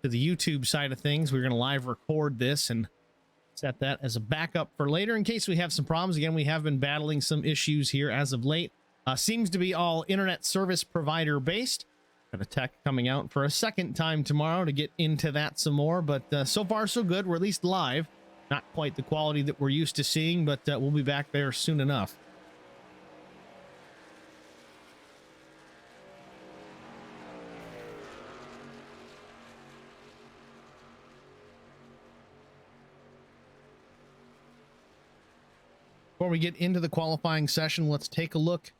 to the YouTube side of things. We're going to live record this and set that as a backup for later in case we have some problems. Again, we have been battling some issues here as of late. Seems to be all internet service provider based. Got a tech coming out for a second time tomorrow to get into that some more, but so far so good. We're at least live. Not quite the quality that we're used to seeing, but we'll be back there soon enough. Before we get into the qualifying session, let's take a look.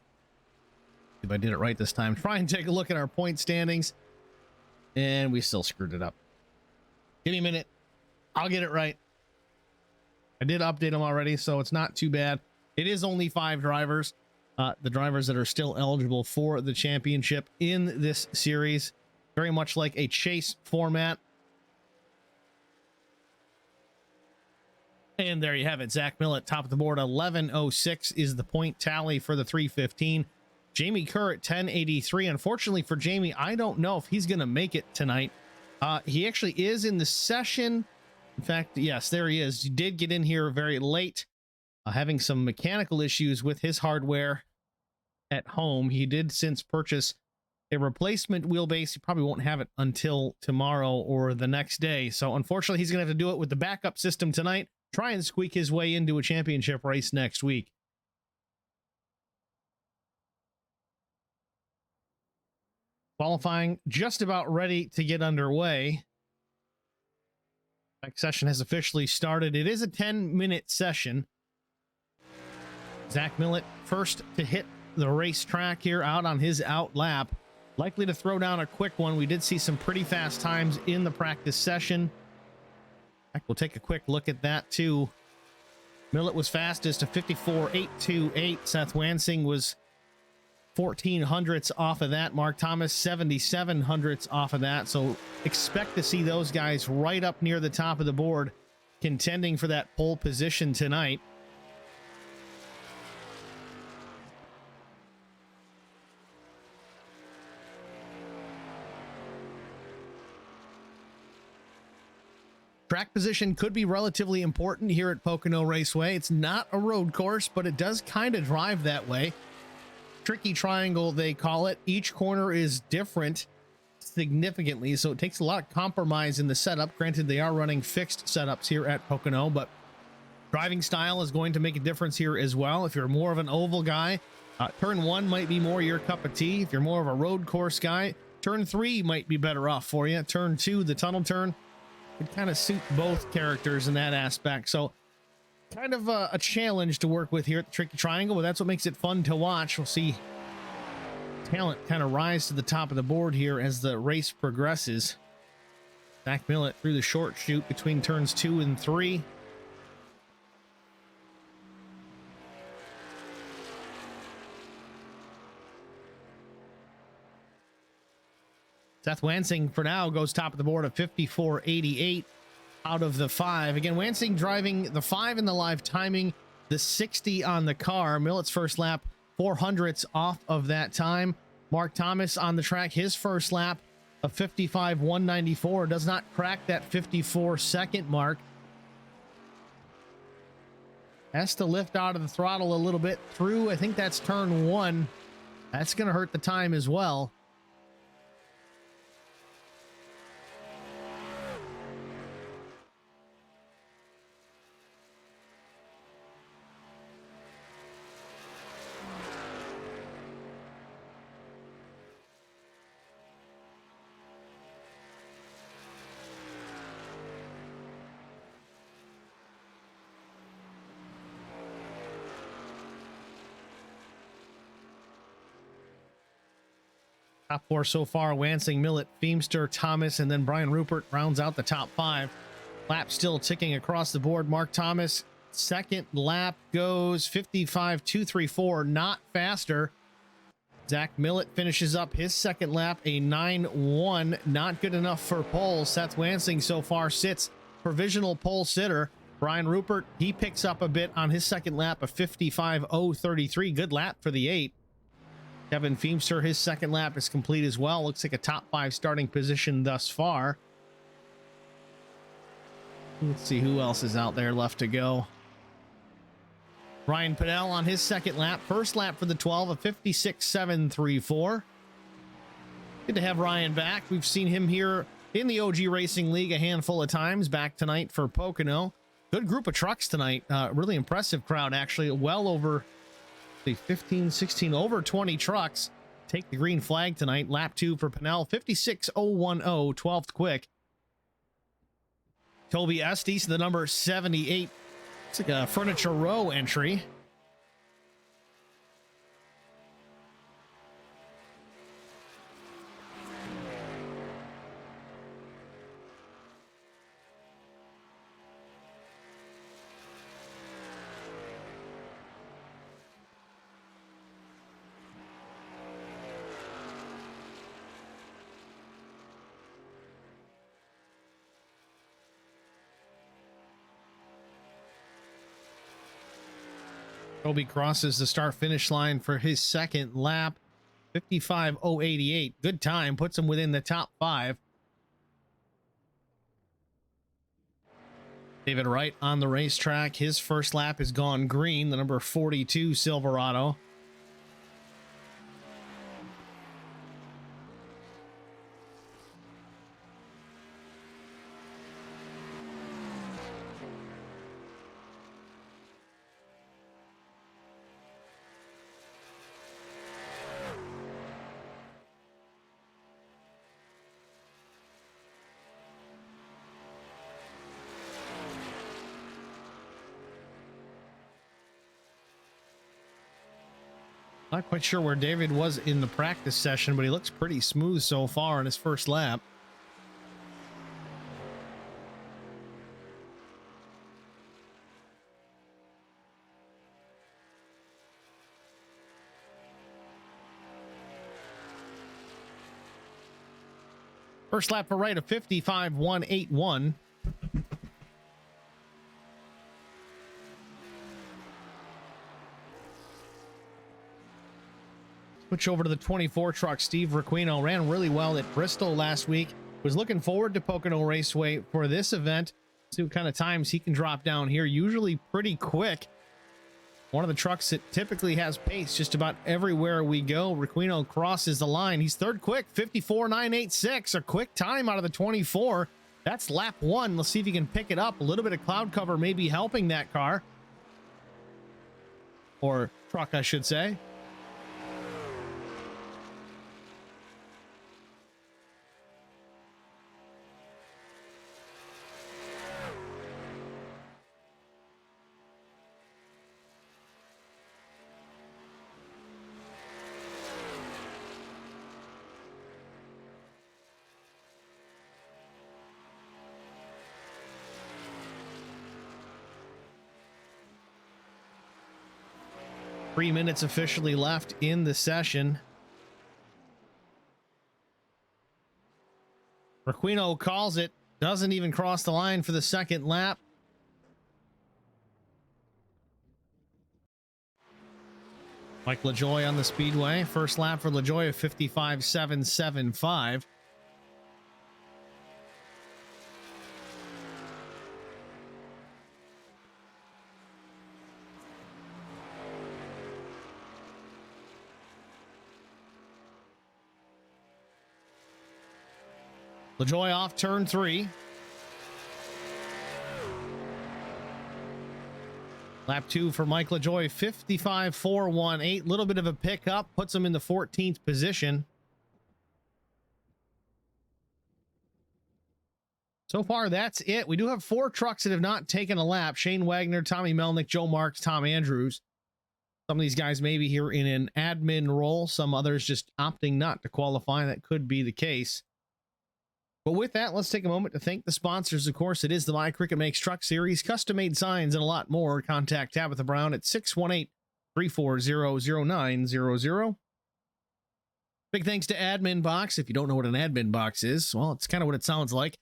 If I did it right this time, try and take a look at our point standings. And we still screwed it up. Give me a minute. I'll get it right. I did update them already, so it's not too bad. It is only 5 drivers. The drivers that are still eligible for the championship in this series. Very much like a chase format. And there you have it. Zach Millett, top of the board. 11:06 is the point tally for the 315. Jamie Kerr at 10:83. Unfortunately for Jamie, I don't know if he's going to make it tonight. He actually is in the session. In fact, yes, there he is. He did get in here very late, having some mechanical issues with his hardware at home. He did since purchase a replacement wheelbase. He probably won't have it until tomorrow or the next day. So unfortunately, he's going to have to do it with the backup system tonight. Try and squeak his way into a championship race next week. Qualifying just about ready to get underway. Next session has officially started. It is a 10-minute session. Zach Millett first to hit the racetrack here out on his out lap. Likely to throw down a quick one. We did see some pretty fast times in the practice session. We'll take a quick look at that too. Millett was fastest to 54.828. Seth Wansing was 14 hundredths off of that. Mark Thomas 77 hundredths off of that. So expect to see those guys right up near the top of the board contending for that pole position tonight. Track position could be relatively important here at Pocono Raceway. It's not a road course, but it does kind of drive that way. Tricky triangle, they call it. Each corner is different significantly, so it takes a lot of compromise in the setup. Granted, they are running fixed setups here at Pocono, but driving style is going to make a difference here as well. If you're more of an oval guy, turn 1 might be more your cup of tea. If you're more of a road course guy, turn 3 might be better off for you. Turn 2, the tunnel turn, could kind of suit both characters in that aspect. So kind of a challenge to work with here at the Tricky Triangle, but that's what makes it fun to watch. We'll see talent kind of rise to the top of the board here as the race progresses. Zach Millett through the short chute between turns 2 and 3. Seth Wansing for now goes top of the board at 54.88 out of the 5. Again, Wansing driving the 5 in the live timing, the 60 on the car. Millett's first lap, 4 hundredths off of that time. Mark Thomas on the track, his first lap of 55.194, does not crack that 54-second mark. Has to lift out of the throttle a little bit through, I think that's turn 1. That's going to hurt the time as well. Top 4 so far: Wansing, Millett, Feemster, Thomas, and then Brian Rupert rounds out the top 5. Lap still ticking across the board. Mark Thomas, second lap goes 55.234, not faster. Zach Millett finishes up his second lap, a 9.1, not good enough for pole. Seth Wansing so far sits provisional pole sitter. Brian Rupert, he picks up a bit on his second lap, a 55.033, good lap for the 8. Kevin Feemster, his second lap is complete as well. Looks like a top 5 starting position thus far. Let's see who else is out there left to go. Ryan Pinnell on his second lap. First lap for the 12, a 56.734. Good to have Ryan back. We've seen him here in the OG Racing League a handful of times. Back tonight for Pocono. Good group of trucks tonight. Really impressive crowd, actually. Well over the 15, 16, over 20 trucks take the green flag tonight. Lap 2 for Pinnell, 56.010, 12th quick. Toby Estes, the number 78. It's like a Furniture Row entry. Toby crosses the start-finish line for his second lap, 55.088. Good time, puts him within the top 5. David Wright on the racetrack. His first lap is gone green, the number 42 Silverado. Not quite sure where David was in the practice session, but he looks pretty smooth so far in his first lap. First lap for Wright of 55.181. Switch over to the 24 truck. Steve Requino ran really well at Bristol last week. Was looking forward to Pocono Raceway for this event. See what kind of times he can drop down here. Usually pretty quick. One of the trucks that typically has pace just about everywhere we go. Requino crosses the line. He's third quick, 54.986. A quick time out of the 24. That's lap 1. Let's see if he can pick it up. A little bit of cloud cover may be helping that car. Or truck, I should say. Three minutes officially left in the session. Requino calls it. Doesn't even cross the line for the second lap. Mike LaJoy on the speedway. First lap for LaJoy of 55.775. LaJoy off turn 3. Lap 2 for Mike LaJoy, 55.418. Little bit of a pickup, puts him in the 14th position. So far, that's it. We do have 4 trucks that have not taken a lap. Shane Wagner, Tommy Melnick, Joe Marks, Tom Andrews. Some of these guys may be here in an admin role. Some others just opting not to qualify. That could be the case. But with that, let's take a moment to thank the sponsors. Of course, it is the My Cricut Makes Truck series, custom-made signs, and a lot more. Contact Tabitha Brown at 618-340-0900. Big thanks to Admin Box. If you don't know what an admin box is, well, it's kind of what it sounds like.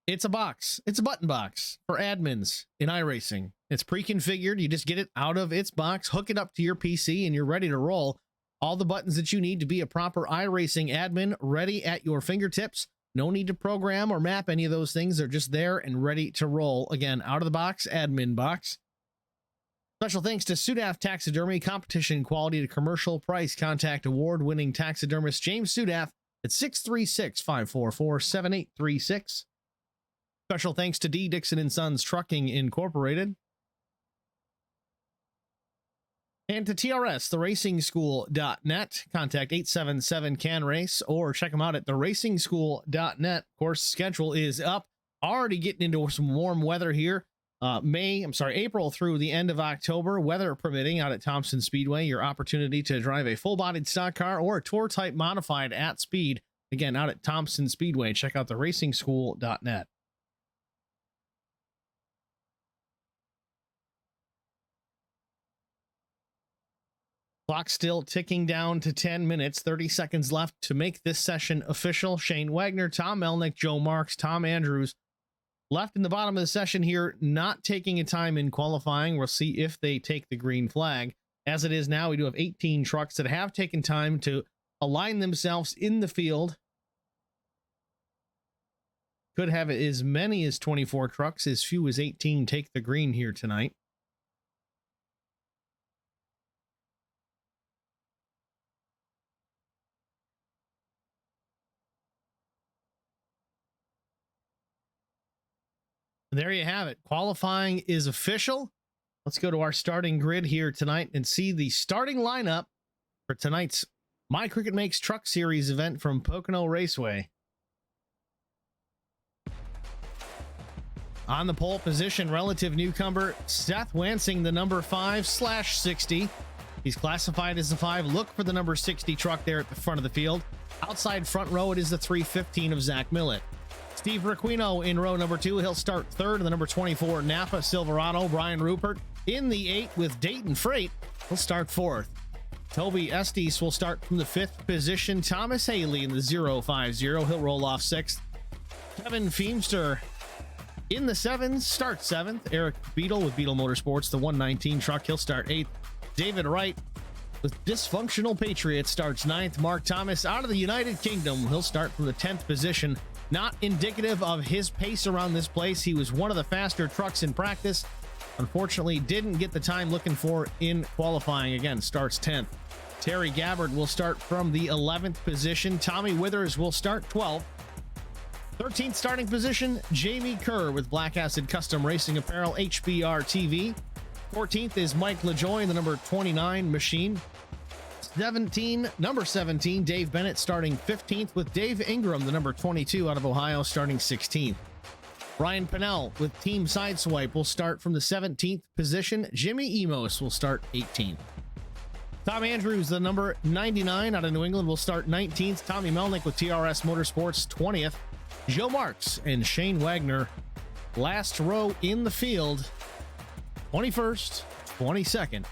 It's a box. It's a button box for admins in iRacing. It's pre-configured. You just get it out of its box, hook it up to your PC, and you're ready to roll. All the buttons that you need to be a proper iRacing admin ready at your fingertips. No need to program or map any of those things. They're just there and ready to roll. Again, out of the box, admin box. Special thanks to Sudaf Taxidermy, competition quality to commercial price. Contact award-winning taxidermist James Sudaf at 636-544-7836. Special thanks to D. Dixon & Sons Trucking Incorporated. And to TRS, theracingschool.net. Contact 877-CAN-RACE or check them out at theracingschool.net. Of course, schedule is up. Already getting into some warm weather here. April through the end of October, weather permitting, out at Thompson Speedway. Your opportunity to drive a full-bodied stock car or a tour-type modified at speed. Again, out at Thompson Speedway. Check out theracingschool.net. Clock still ticking down to 10 minutes, 30 seconds left to make this session official. Shane Wagner, Tom Melnick, Joe Marks, Tom Andrews left in the bottom of the session here, not taking a time in qualifying. We'll see if they take the green flag. As it is now, we do have 18 trucks that have taken time to align themselves in the field. Could have as many as 24 trucks, as few as 18 take the green here tonight. There you have it. Qualifying is official. Let's go to our starting grid here tonight and see the starting lineup for tonight's My Cricket Makes Truck Series event from Pocono Raceway. On the pole position, relative newcomer Seth Wansing, the number 5/60. He's classified as the 5. Look for the number 60 truck there at the front of the field. Outside front row, it is the 315 of Zach Millett. Steve Requino in row number 2. He'll start third. The number 24 Napa Silverado. Brian Rupert in the 8 with Dayton Freight. He'll start fourth. Toby Estes will start from the 5th position. Thomas Haley in the 050. He'll roll off 6th. Kevin Feemster in the 7s, starts 7th. Eric Beadle with Beadle Motorsports, the 119 truck. He'll start 8th. David Wright with Dysfunctional Patriots starts 9th. Mark Thomas out of the United Kingdom. He'll start from the 10th position. Not indicative of his pace around this place. He was one of the faster trucks in practice. Unfortunately, didn't get the time looking for in qualifying. Again, starts 10th. Terry Gabbard will start from the 11th position. Tommy Withers will start 12th. 13th starting position, Jamie Kerr with Black Acid Custom Racing Apparel, HBR TV. 14th is Mike LaJoy in the number 29 machine. Number 17, Dave Bennett starting 15th with Dave Ingram, the number 22 out of Ohio, starting 16th. Brian Pennell with Team Sideswipe will start from the 17th position. Jimmy Emos will start 18th. Tom Andrews, the number 99 out of New England, will start 19th. Tommy Melnick with TRS Motorsports 20th. Joe Marks and Shane Wagner, last row in the field, 21st, 22nd.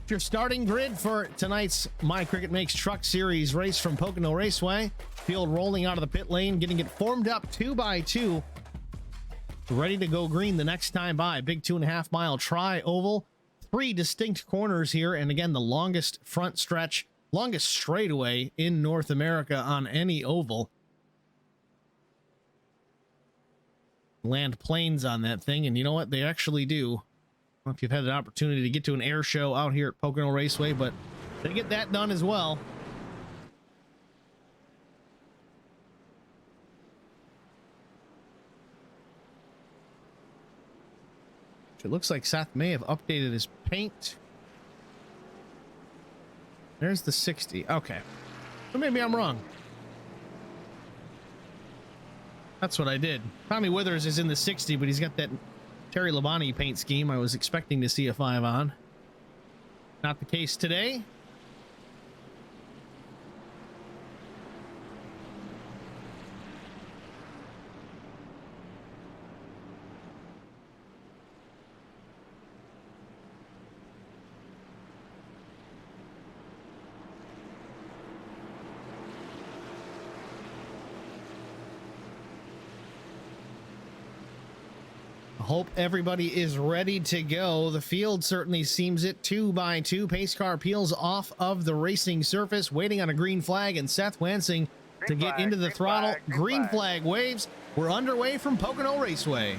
Your starting grid for tonight's My Cricket Makes Truck Series race from Pocono Raceway. Field rolling out of the pit lane, getting it formed up 2 by 2. Ready to go green the next time by. Big 2.5 mile tri-oval. 3 distinct corners here. And again, the longest front stretch, longest straightaway in North America on any oval. Land planes on that thing. And you know what? They actually do. I don't know if you've had an opportunity to get to an air show out here at Pocono Raceway, but they get that done as well. It looks like Seth may have updated his paint. There's the 60. Okay. Or maybe I'm wrong. That's what I did. Tommy Withers is in the 60, but he's got that Terry Labonte paint scheme I was expecting to see a 5 on. Not the case today. Hope everybody is ready to go. The field certainly seems it. 2 by 2. Pace car peels off of the racing surface, waiting on a green flag, and Seth Wansing to get into the throttle. Green flag waves. We're underway from Pocono Raceway.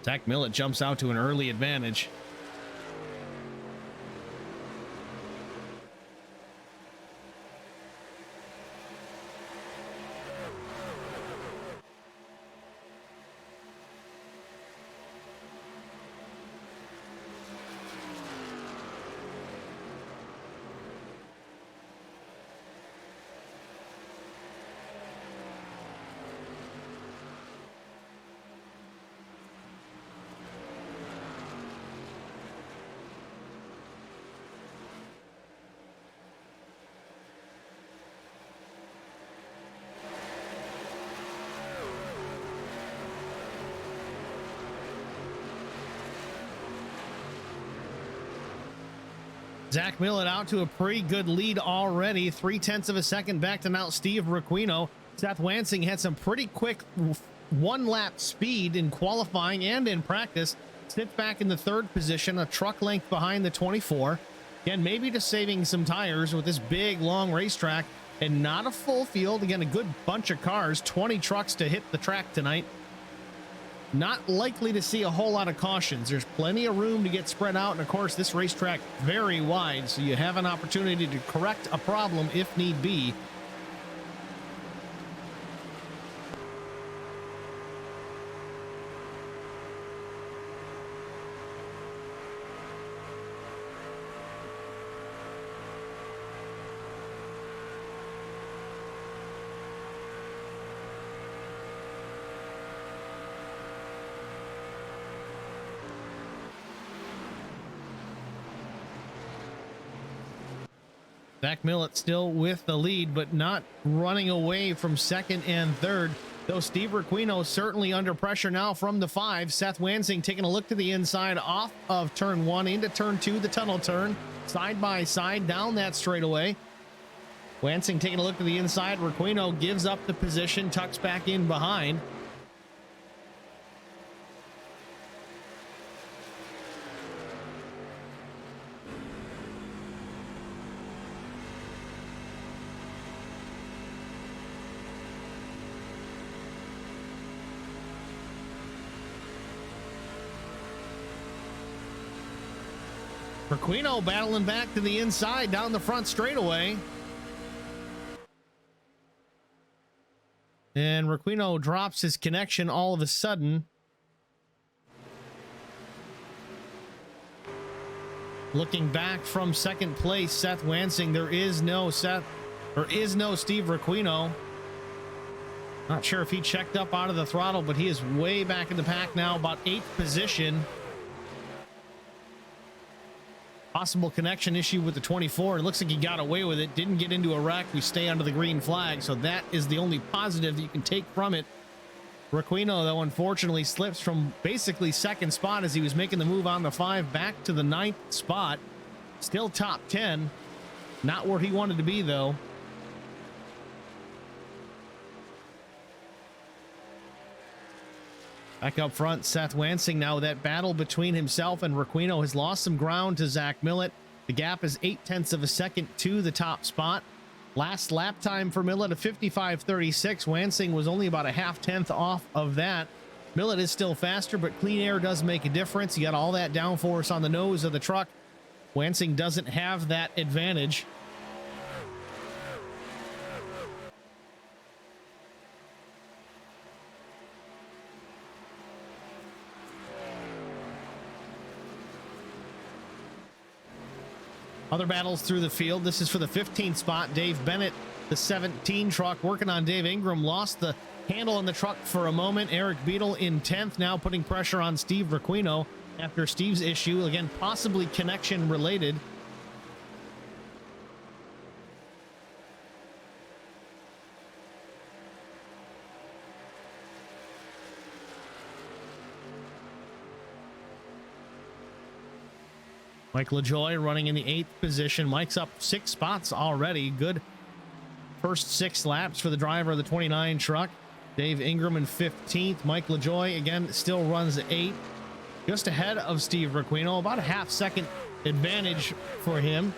Zach Millett jumps out to an early advantage. Zach Millett out to a pretty good lead already. 0.3 of a second back to now Steve Requino. Seth Wansing had some pretty quick one-lap speed in qualifying and in practice. Sits back in the 3rd position, a truck length behind the 24. Again, maybe just saving some tires with this big, long racetrack and not a full field. Again, a good bunch of cars, 20 trucks to hit the track tonight. Not likely to see a whole lot of cautions. There's plenty of room to get spread out, and of course this racetrack very wide, so you have an opportunity to correct a problem if need be. Zach Millett still with the lead, but not running away from 2nd and 3rd. Though Steve Requino certainly under pressure now from the 5. Seth Wansing taking a look to the inside off of turn 1 into turn 2, the tunnel turn, side by side down that straightaway. Wansing taking a look to the inside. Requino gives up the position, tucks back in behind. Requino battling back to the inside down the front straightaway. And Requino drops his connection all of a sudden. Looking back from 2nd place, Seth Wansing. There is no Steve Requino. Not sure if he checked up out of the throttle, but he is way back in the pack now, about 8th position. Possible connection issue with the 24. It looks like he got away with it. Didn't get into a wreck. We stay under the green flag. So that is the only positive that you can take from it. Requino, though, unfortunately slips from basically 2nd spot as he was making the move on the 5 back to the 9th spot. Still top 10. Not where he wanted to be, though. Back up front, Seth Wansing now. That battle between himself and Requino has lost some ground to Zach Millett. The gap is 0.8 of a second to the top spot. Last lap time for Millett, a 55.36. Wansing was only about a 0.5 off of that. Millett is still faster, but clean air does make a difference. You got all that downforce on the nose of the truck. Wansing doesn't have that advantage. Other battles through the field. This is for the 15th spot. Dave Bennett, the 17 truck, working on Dave Ingram. Lost the handle on the truck for a moment. Eric Beadle in 10th, now putting pressure on Steve Requino after Steve's issue. Again, possibly connection related. Mike LaJoie running in the 8th position. Mike's up 6 spots already. Good first 6 laps for the driver of the 29 truck. Dave Ingram in 15th. Mike LaJoie, again, still runs 8th. Just ahead of Steve Requeno. About a half-second advantage for him.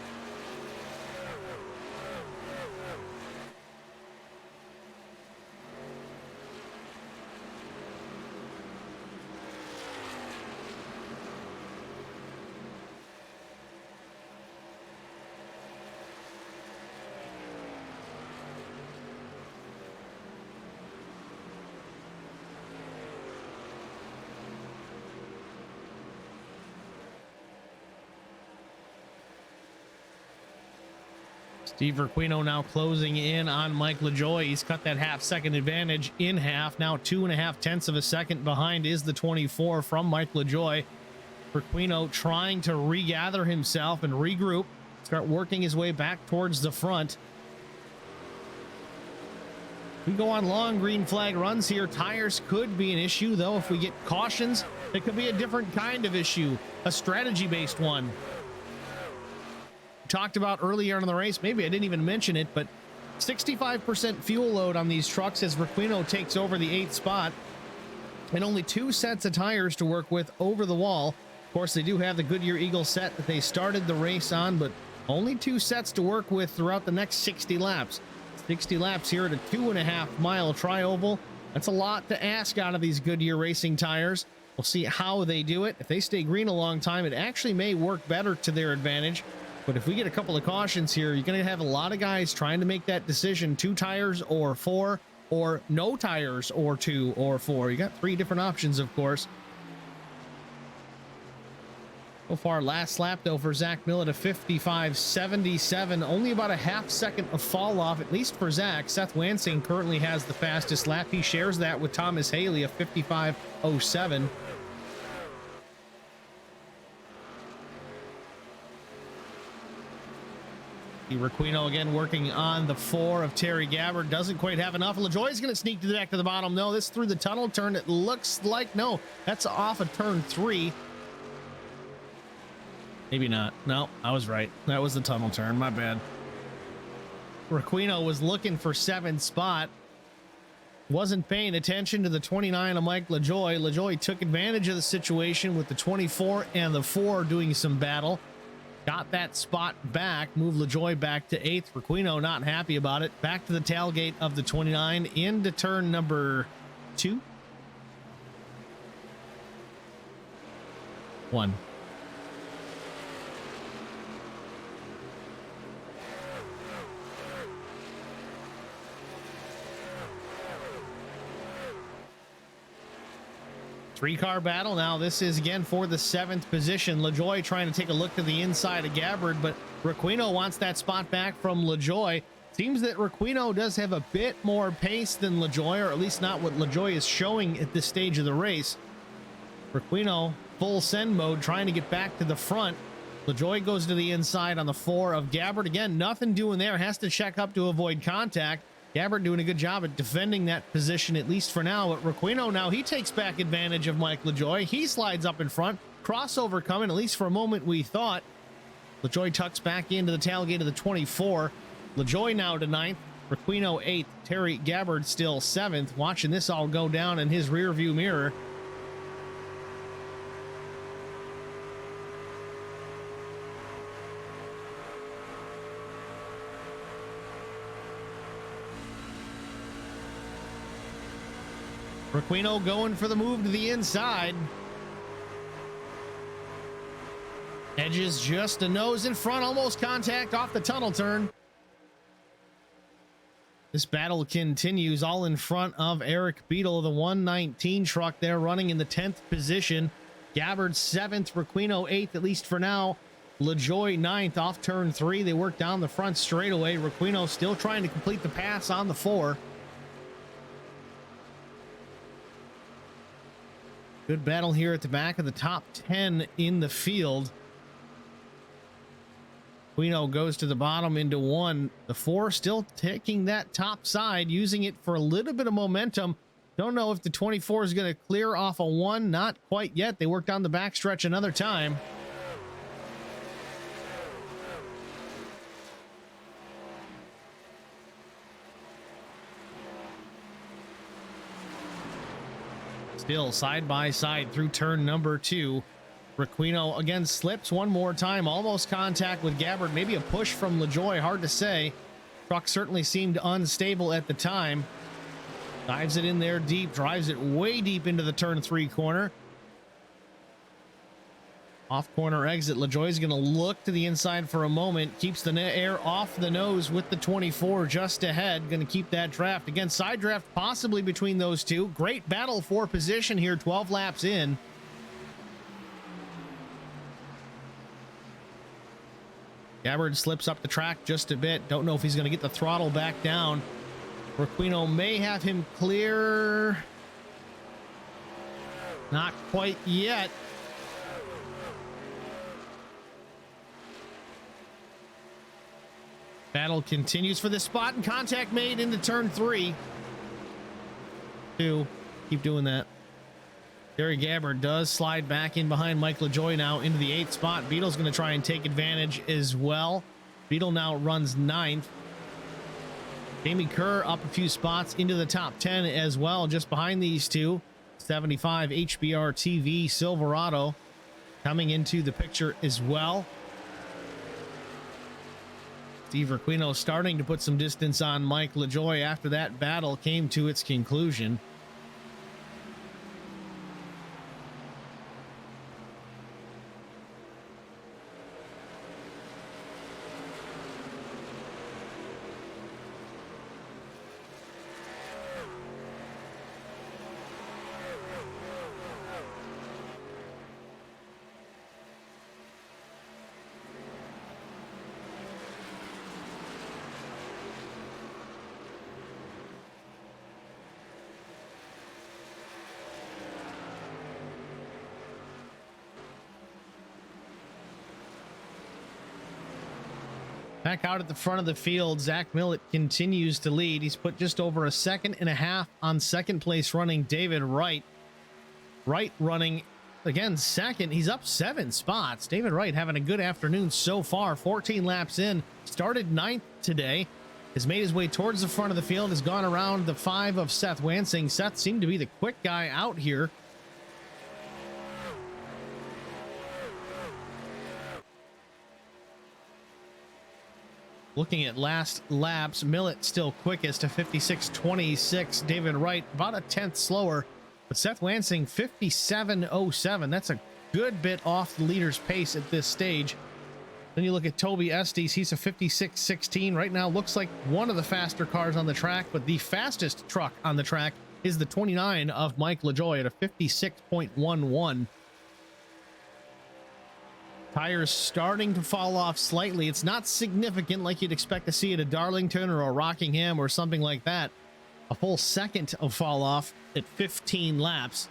Steve Requeno now closing in on Mike LaJoie. He's cut that half-second advantage in half. Now 2.5 tenths of a second behind is the 24 from Mike LaJoie. Requeno trying to regather himself and regroup, start working his way back towards the front. We go on long green flag runs here. Tires could be an issue, though. If we get cautions, it could be a different kind of issue, a strategy-based one. Talked about earlier in the race, maybe I didn't even mention it, but 65% fuel load on these trucks as Requeno takes over the 8th spot, and only 2 sets of tires to work with over the wall. Of course, they do have the Goodyear Eagle set that they started the race on, but only 2 sets to work with throughout the next 60 laps. 60 laps here at a 2.5-mile tri-oval. That's a lot to ask out of these Goodyear racing tires. We'll see how they do it. If they stay green a long time, it actually may work better to their advantage. But if we get a couple of cautions here, you're going to have a lot of guys trying to make that decision. 2 tires or 4, or no tires or 2 or 4. You got 3 different options, of course. So far, last lap, though, for Zach Millett, a 55.77. Only about a half-second of fall off, at least for Zach. Seth Wansing currently has the fastest lap. He shares that with Thomas Haley, a 55.07. Requeno again working on the 4 of Terry Gabbard. Doesn't quite have enough. LaJoie's going to sneak to the back to the bottom. No, this through the tunnel turn. It looks like, no, that's off of turn 3. Maybe not. No, I was right. That was the tunnel turn. My bad. Requeno was looking for 7th spot. Wasn't paying attention to the 29 of Mike LaJoie. LaJoie took advantage of the situation with the 24 and the 4 doing some battle. Got that spot back, moved LaJoie back to 8th. Requeno not happy about it. Back to the tailgate of the 29 into turn number 2. 1. Three-car battle. Now this is again for the 7th position. LaJoie trying to take a look to the inside of Gabbard, but Requeno wants that spot back from LaJoie. Seems that Requeno does have a bit more pace than LaJoie, or at least not what LaJoie is showing at this stage of the race. Requeno full send mode, trying to get back to the front. LaJoie goes to the inside on the 4 of Gabbard. Again, nothing doing there. Has to check up to avoid contact. Gabbard doing a good job at defending that position, at least for now. But Requeno now, he takes back advantage of Mike LaJoie. He slides up in front. Crossover coming, at least for a moment we thought. LaJoie tucks back into the tailgate of the 24. LaJoie now to 9th. Requeno 8th. Terry Gabbard still 7th. Watching this all go down in his rear view mirror. Requeno going for the move to the inside. Edges just a nose in front, almost contact off the tunnel turn. This battle continues all in front of Eric Beadle, the 119 truck there running in the 10th position. Gabbard 7th, Requeno 8th, at least for now. LaJoie 9th off turn 3. They work down the front straightaway. Requeno still trying to complete the pass on the 4. Good battle here at the back of the top 10 in the field. Requeno goes to the bottom into 1. The 4 still taking that top side, using it for a little bit of momentum. Don't know if the 24 is going to clear off a 1. Not quite yet. They work down the backstretch another time. Still side by side through turn number 2. Requino again slips one more time, almost contact with Gabbard. Maybe a push from LaJoie, hard to say. Truck certainly seemed unstable at the time. Dives it in there deep, drives it way deep into the turn 3 corner. Off corner exit. LaJoie's going to look to the inside for a moment. Keeps the air off the nose with the 24 just ahead. Going to keep that draft. Again, side draft possibly between those two. Great battle for position here 12 laps in. Gabbard slips up the track just a bit. Don't know if he's going to get the throttle back down. Requino may have him clear. Not quite yet. Battle continues for this spot, and contact made into turn 3. 2. Keep doing that. Gary Gabbard does slide back in behind Mike LaJoie now into the 8th spot. Beetle's going to try and take advantage as well. Beetle now runs 9th. Jamie Kerr up a few spots into the top 10 as well, just behind these two. 75 HBR TV Silverado coming into the picture as well. Steve Requino starting to put some distance on Mike LaJoie after that battle came to its conclusion. Back out at the front of the field, Zach Millett continues to lead. He's put just over a second and a half on second place running David Wright. Wright running, again, second. He's up 7 spots. David Wright having a good afternoon so far. 14 laps in. Started 9th today. Has made his way towards the front of the field. Has gone around the 5 of Seth Wansing. Seth seemed to be the quick guy out here. Looking at last laps, Millett still quickest to 56.26. David Wright about a 10th slower, but Seth Wansing 57.07. That's a good bit off the leader's pace at this stage. Then you look at Toby Estes. He's a 56.16. Right now looks like one of the faster cars on the track, but the fastest truck on the track is the 29 of Mike LaJoie at a 56.11. Tires starting to fall off slightly. It's not significant like you'd expect to see at a Darlington or a Rockingham or something like that. A full second of fall off at 15 laps.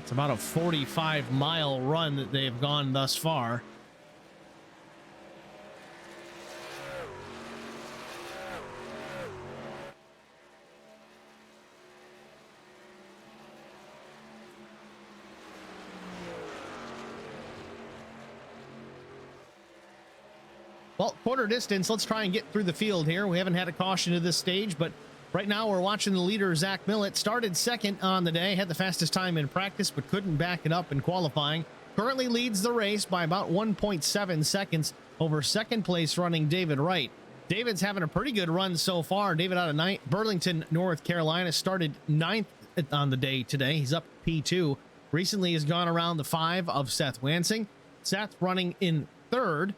It's about a 45-mile run that they've gone thus far. Well, quarter distance. Let's try and get through the field here. We haven't had a caution to this stage, but right now we're watching the leader, Zach Millett. Started second on the day, had the fastest time in practice, but couldn't back it up in qualifying. Currently leads the race by about 1.7 seconds over second place running David Wright. David's having a pretty good run so far. David out of Burlington, North Carolina, started 9th on the day today. He's up P2. Recently has gone around the 5 of Seth Wansing. Seth running in 3rd.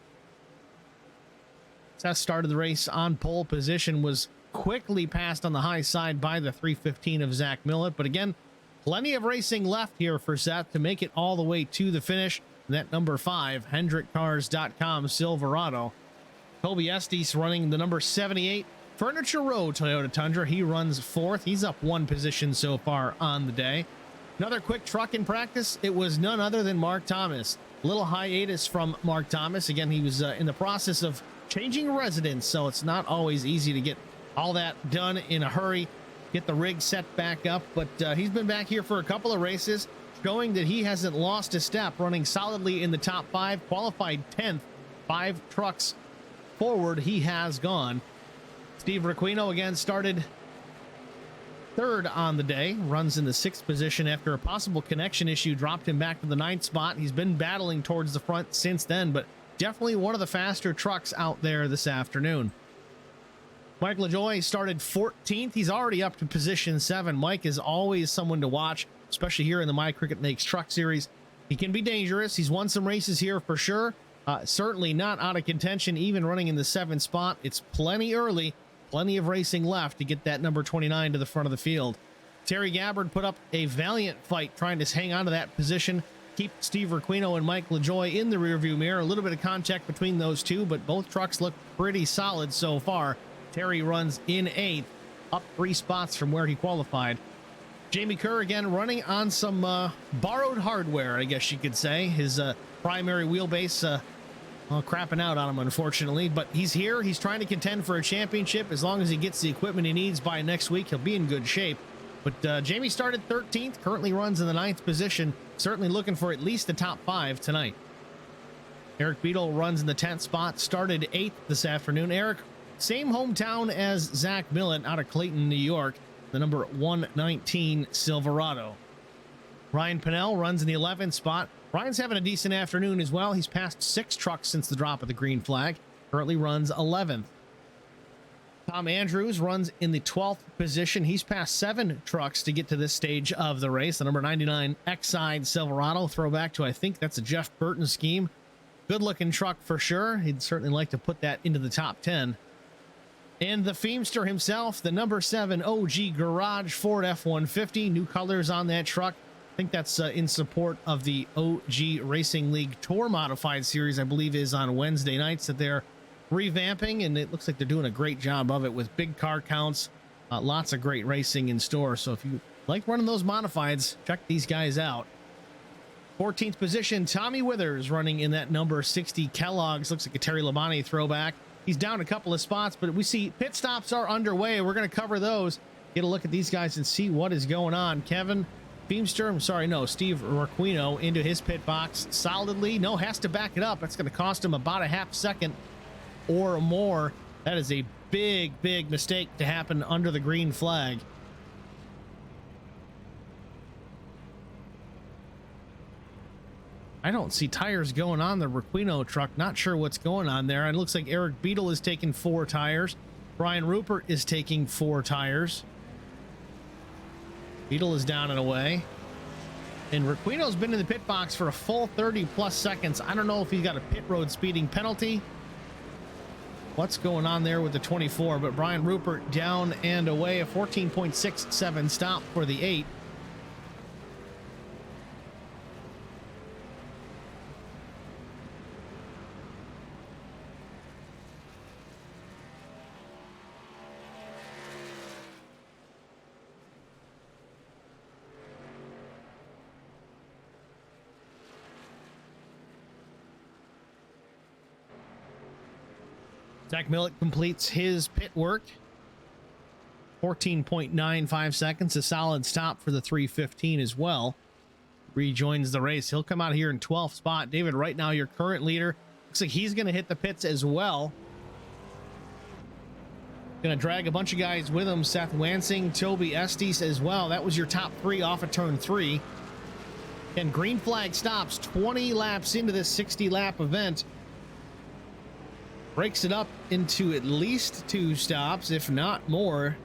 Seth started the race on pole position, was quickly passed on the high side by the 315 of Zach Millett. But again, plenty of racing left here for Seth to make it all the way to the finish. That number 5, HendrickCars.com Silverado. Toby Estes running the number 78 Furniture Row Toyota Tundra. He runs 4th. He's up 1 position so far on the day. Another quick truck in practice. It was none other than Mark Thomas. A little hiatus from Mark Thomas. Again, he was in the process of changing residence, so it's not always easy to get all that done in a hurry, get the rig set back up, but he's been back here for a couple of races, showing that he hasn't lost a step, running solidly in the top 5, qualified 10th. 5 trucks forward he has gone. Steve Requino again started third on the day, runs in the 6th position after a possible connection issue dropped him back to the 9th spot. He's been battling towards the front since then, but definitely one of the faster trucks out there this afternoon. Mike LaJoie started 14th. He's already up to position 7. Mike is always someone to watch, especially here in the My Cricket Makes Truck series. He can be dangerous. He's won some races here for sure. Certainly not out of contention, even running in the 7th spot. It's plenty early. Plenty of racing left to get that number 29 to the front of the field. Terry Gabbard put up a valiant fight trying to hang on to that position, keep Steve Requino and Mike LaJoie in the rearview mirror. A little bit of contact between those two, but both trucks look pretty solid so far. Terry runs in 8th, up 3 spots from where he qualified. Jamie Kerr again running on some borrowed hardware, I guess you could say. His primary wheelbase crapping out on him, unfortunately, but he's here. He's trying to contend for a championship. As long as he gets the equipment he needs by next week, he'll be in good shape. But Jamie started 13th, currently runs in the 9th position, certainly looking for at least the top 5 tonight. Eric Beadle runs in the 10th spot, started 8th this afternoon. Eric, same hometown as Zach Millett out of Clayton, New York, the number 119 Silverado. Ryan Pinnell runs in the 11th spot. Ryan's having a decent afternoon as well. He's passed 6 trucks since the drop of the green flag. Currently runs 11th. Tom Andrews runs in the 12th position. He's passed 7 trucks to get to this stage of the race. The number 99 Exide Silverado, throwback to, I think that's a Jeff Burton scheme. Good looking truck for sure. He'd certainly like to put that into the top 10. And the Feemster himself, the number 7 OG Garage Ford F-150. New colors on that truck. I think that's in support of the OG Racing League Tour Modified Series, I believe is on Wednesday nights that they're revamping, and it looks like they're doing a great job of it with big car counts. Lots of great racing in store. So if you like running those modifieds, check these guys out. 14th position, Tommy Withers running in that number 60 Kellogg's. Looks like a Terry Labonte throwback. He's down a couple of spots, but we see pit stops are underway. We're going to cover those, get a look at these guys and see what is going on. Kevin Feemster, Steve Requino into his pit box solidly. No, has to back it up. That's going to cost him about a half second or more. That is a big mistake to happen under the green flag. I don't see tires going on the Requino truck. Not sure what's going on there. It looks like Eric Beadle is taking 4 tires. Brian Rupert is taking 4 tires. Beadle is down and away. And Requino's been in the pit box for a full 30 plus seconds. I don't know if he's got a pit road speeding penalty. What's going on there with the 24? But Brian Rupert down and away. A 14.67 stop for the 8. Zach Millett completes his pit work. 14.95 seconds, a solid stop for the 315 as well. Rejoins the race. He'll come out here in 12th spot. David, right now your current leader. Looks like he's going to hit the pits as well. Going to drag a bunch of guys with him. Seth Wansing, Toby Estes as well. That was your top 3 off of turn 3. And green flag stops 20 laps into this 60 lap event. Breaks it up into at least 2 stops, if not more.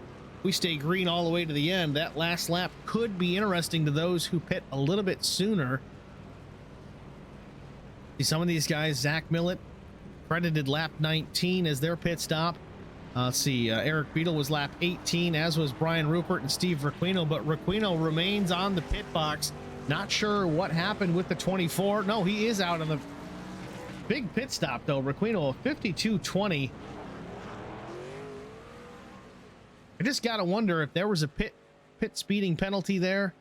We stay green all the way to the end. That last lap could be interesting to those who pit a little bit sooner. See some of these guys, Zach Millett credited lap 19 as their pit stop. Let's see, Eric Beadle was lap 18, as was Brian Rupert and Steve Requino, but Requino remains on the pit box. Not sure what happened with the 24. No, he is out of the big pit stop though. Requino 52.20. I just gotta wonder if there was a pit speeding penalty there.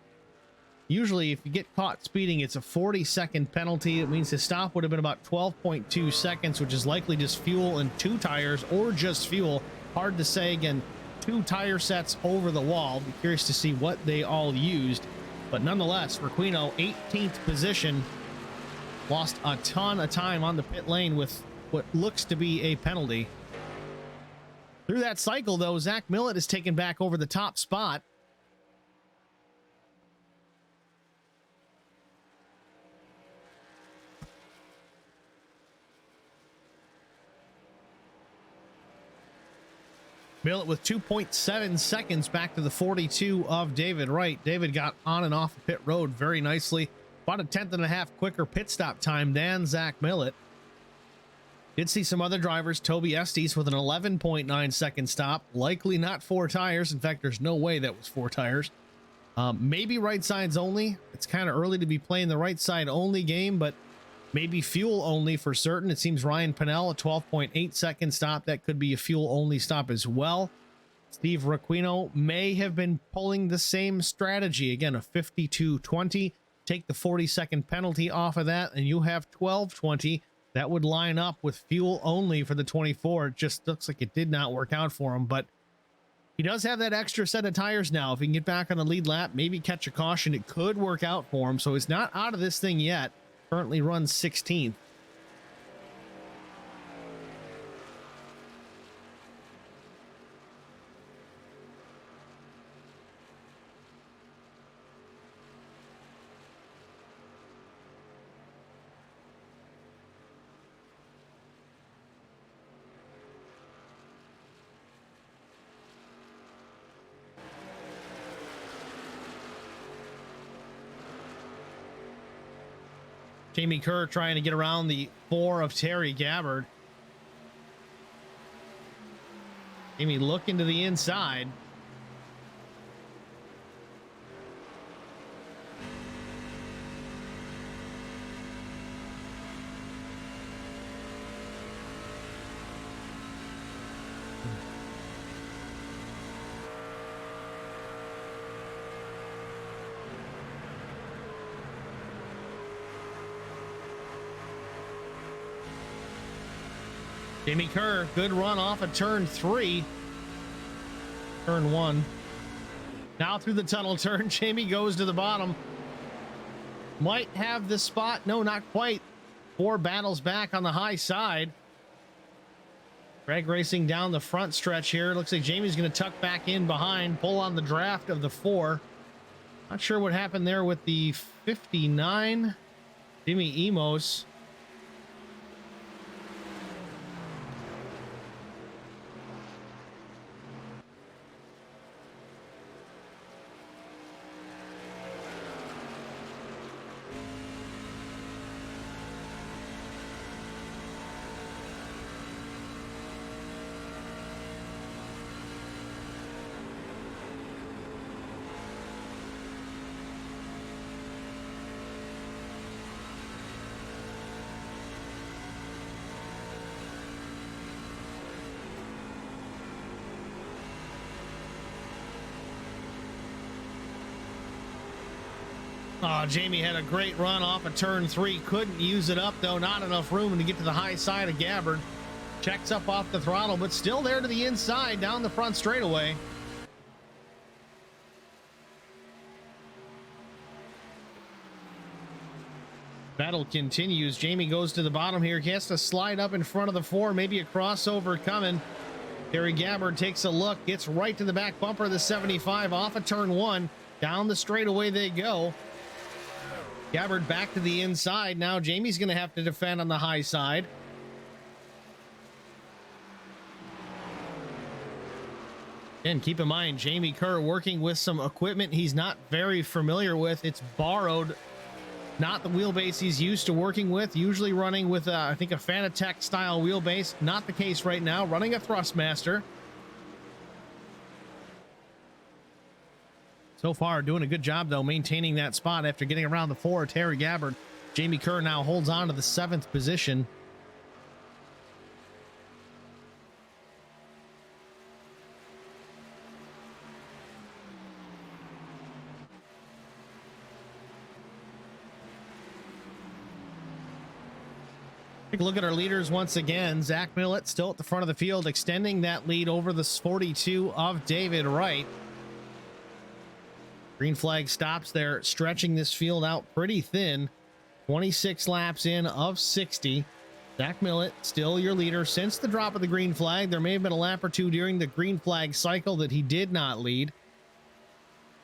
Usually if you get caught speeding, it's a 40-second penalty. It means his stop would have been about 12.2 seconds, which is likely just fuel and 2 tires or just fuel. Hard to say. Again, 2 tire sets over the wall. Be curious to see what they all used, but nonetheless, Requino 18th position. Lost a ton of time on the pit lane with what looks to be a penalty. Through that cycle, though, Zach Millett is taken back over the top spot. Millett with 2.7 seconds back to the 42 of David Wright. David got on and off the pit road very nicely. About a tenth and a half quicker pit stop time than Zach Millett. Did see some other drivers. Toby Estes with an 11.9 second stop. Likely not 4 tires. In fact, there's no way that was 4 tires. Maybe right sides only. It's kind of early to be playing the right side only game, but maybe fuel only for certain. It seems Ryan Pennell, a 12.8 second stop. That could be a fuel only stop as well. Steve Requino may have been pulling the same strategy. Again, a 52.20. Take the 40-second penalty off of that, and you have 12.20. That would line up with fuel only for the 24. It just looks like it did not work out for him, but he does have that extra set of tires now. If he can get back on the lead lap, maybe catch a caution, it could work out for him. So he's not out of this thing yet. Currently runs 16th. Jamie Kerr trying to get around the 4 of Terry Gabbard. Jamie looking to the inside. Jamie Kerr, good run off of turn 3. Turn 1. Now through the tunnel turn, Jamie goes to the bottom. Might have the spot. No, not quite. 4 battles back on the high side. Greg racing down the front stretch here. Looks like Jamie's going to tuck back in behind, pull on the draft of the 4. Not sure what happened there with the 59. Jimmy Emos. Jamie had a great run off of turn 3. Couldn't use it up, though. Not enough room to get to the high side of Gabbard. Checks up off the throttle, but still there to the inside down the front straightaway. Battle continues. Jamie goes to the bottom here. He has to slide up in front of the 4. Maybe a crossover coming. Terry Gabbard takes a look. Gets right to the back bumper of the 75 off of turn 1. Down the straightaway they go. Gabbard back to the inside. Now Jamie's going to have to defend on the high side. And keep in mind, Jamie Kerr working with some equipment he's not very familiar with. It's borrowed, not the wheelbase he's used to working with. Usually running with, I think, a Fanatec style wheelbase. Not the case right now. Running a Thrustmaster. So far, doing a good job, though, maintaining that spot after getting around the 4. Terry Gabbard. Jamie Kerr now holds on to the 7th position. Take a look at our leaders once again. Zach Millett still at the front of the field, extending that lead over the 42 of David Wright. Green flag stops there, stretching this field out pretty thin. 26 laps in of 60. Zach Millett, still your leader since the drop of the green flag. There may have been a lap or two during the green flag cycle that he did not lead.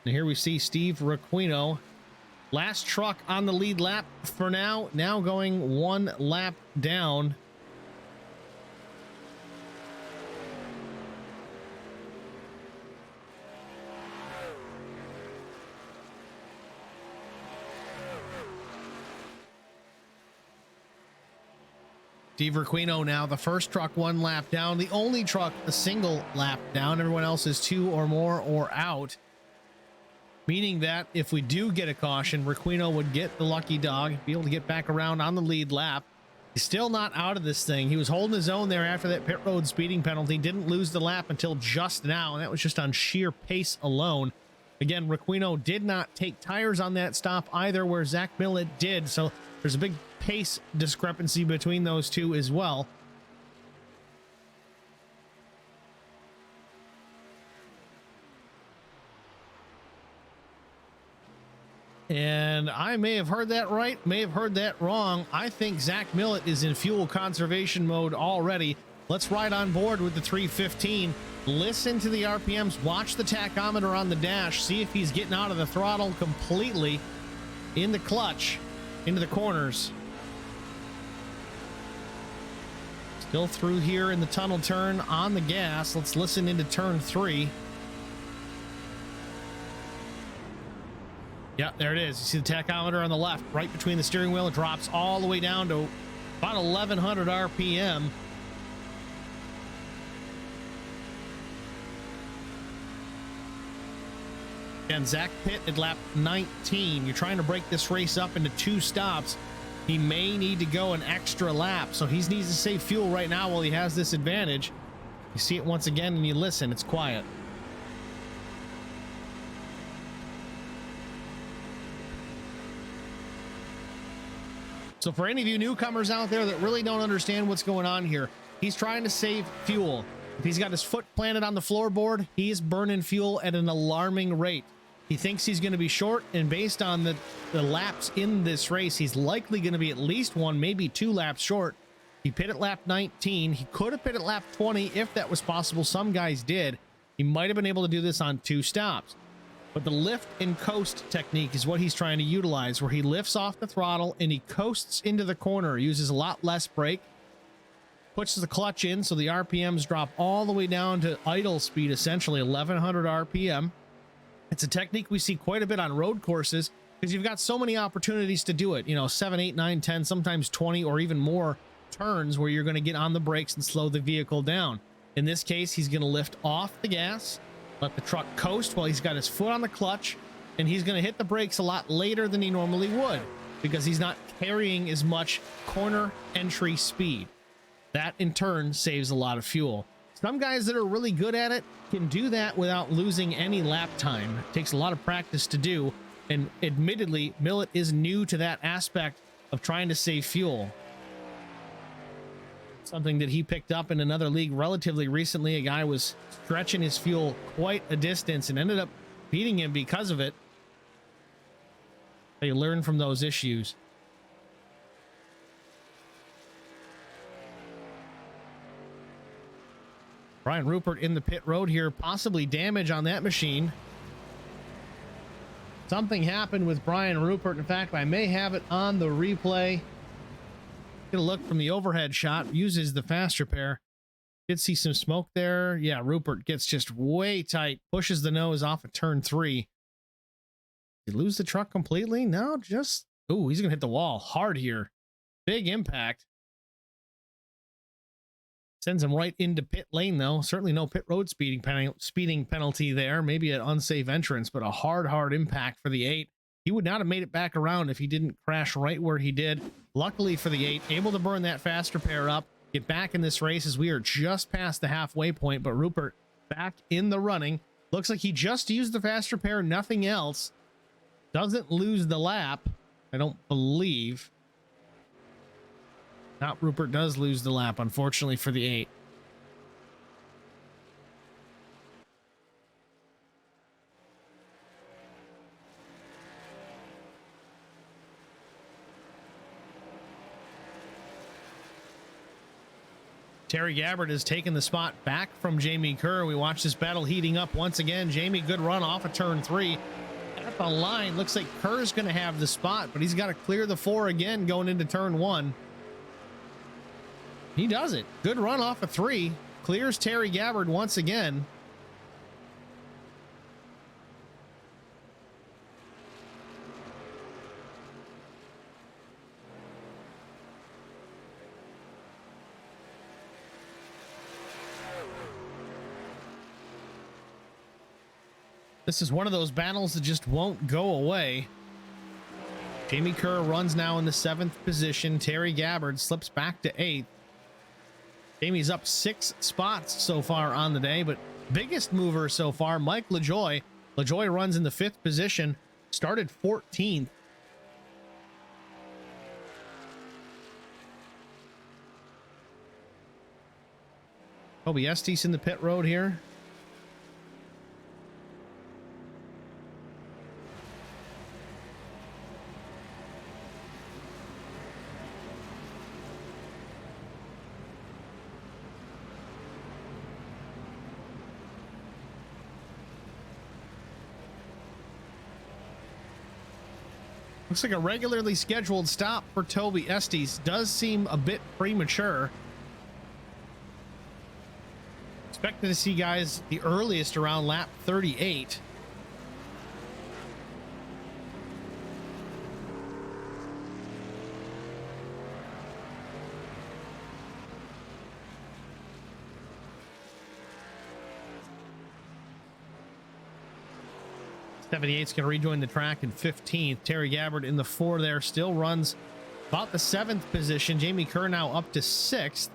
And here we see Steve Requino, last truck on the lead lap for now going one lap down. Steve Requino now the first truck one lap down, the only truck a single lap down. Everyone else is two or more or out, meaning that if we do get a caution, Requino would get the lucky dog, be able to get back around on the lead lap. He's still not out of this thing. He was holding his own there after that pit road speeding penalty, didn't lose the lap until just now, and that was just on sheer pace alone. Again, Requino did not take tires on that stop either, where Zach Millett did, so there's a big pace discrepancy between those two as well. And I may have heard that right, may have heard that wrong. I think Zach Millett is in fuel conservation mode already. Let's ride on board with the 315. Listen to the RPMs, watch the tachometer on the dash, see if he's getting out of the throttle completely in the clutch, into the corners. Still through here in the tunnel turn on the gas. Let's listen into turn 3. Yeah, there it is. You see the tachometer on the left, right between the steering wheel. It drops all the way down to about 1100 RPM. And Zach Pitt at lap 19. You're trying to break this race up into 2 stops. He may need to go an extra lap, so he needs to save fuel right now while he has this advantage. You see it once again and you listen. It's quiet. So for any of you newcomers out there that really don't understand what's going on here, he's trying to save fuel. If he's got his foot planted on the floorboard, he is burning fuel at an alarming rate. He thinks he's going to be short, and based on the laps in this race, he's likely going to be at least 1, maybe 2 laps short. He pit at lap 19. He could have pit at lap 20 if that was possible. Some guys did. He might have been able to do this on 2 stops. But the lift and coast technique is what he's trying to utilize, where he lifts off the throttle and he coasts into the corner, uses a lot less brake, puts the clutch in so the RPMs drop all the way down to idle speed, essentially 1100 RPM. It's a technique we see quite a bit on road courses because you've got so many opportunities to do it. You know, 7, 8, 9, 10, sometimes 20 or even more turns where you're going to get on the brakes and slow the vehicle down. In this case, he's going to lift off the gas, let the truck coast while he's got his foot on the clutch, and he's going to hit the brakes a lot later than he normally would because he's not carrying as much corner entry speed. That in turn saves a lot of fuel. Some guys that are really good at it can do that without losing any lap time. It takes a lot of practice to do, and admittedly, Millett is new to that aspect of trying to save fuel. Something that he picked up in another league relatively recently. A guy was stretching his fuel quite a distance and ended up beating him because of it. They learn from those issues. Brian Rupert in the pit road here, possibly damage on that machine. Something happened with Brian Rupert. In fact, I may have it on the replay. Get a look from the overhead shot, uses the fast repair. Did see some smoke there. Yeah, Rupert gets just way tight, pushes the nose off of turn 3. Did he lose the truck completely? No, just, oh, he's gonna hit the wall hard here. Big impact. Sends him right into pit lane, though. Certainly no pit road speeding penalty there. Maybe an unsafe entrance, but a hard impact for the 8. He would not have made it back around if he didn't crash right where he did. Luckily for the 8, able to burn that fast repair up, get back in this race as we are just past the halfway point, but Rupert back in the running. Looks like he just used the fast repair, nothing else. Doesn't lose the lap, I don't believe. Not Rupert does lose the lap, unfortunately, for the 8. Terry Gabbard has taken the spot back from Jamie Kerr. We watch this battle heating up once again. Jamie, good run off of turn 3. At the line, looks like Kerr's going to have the spot, but he's got to clear the 4 again going into turn 1. He does it. Good run off of 3. Clears Terry Gabbard once again. This is one of those battles that just won't go away. Jamie Kerr runs now in the 7th position. Terry Gabbard slips back to 8th. Jamie's up 6 spots so far on the day, but biggest mover so far, Mike LaJoy. LaJoy runs in the 5th position, started 14th. Toby Estes in the pit road here. Looks like a regularly scheduled stop for Toby Estes. Does seem a bit premature. Expected to see guys the earliest around lap 38. '78's going to rejoin the track in 15th. Terry Gabbard in the 4 there, still runs about the 7th position. Jamie Kerr now up to 6th.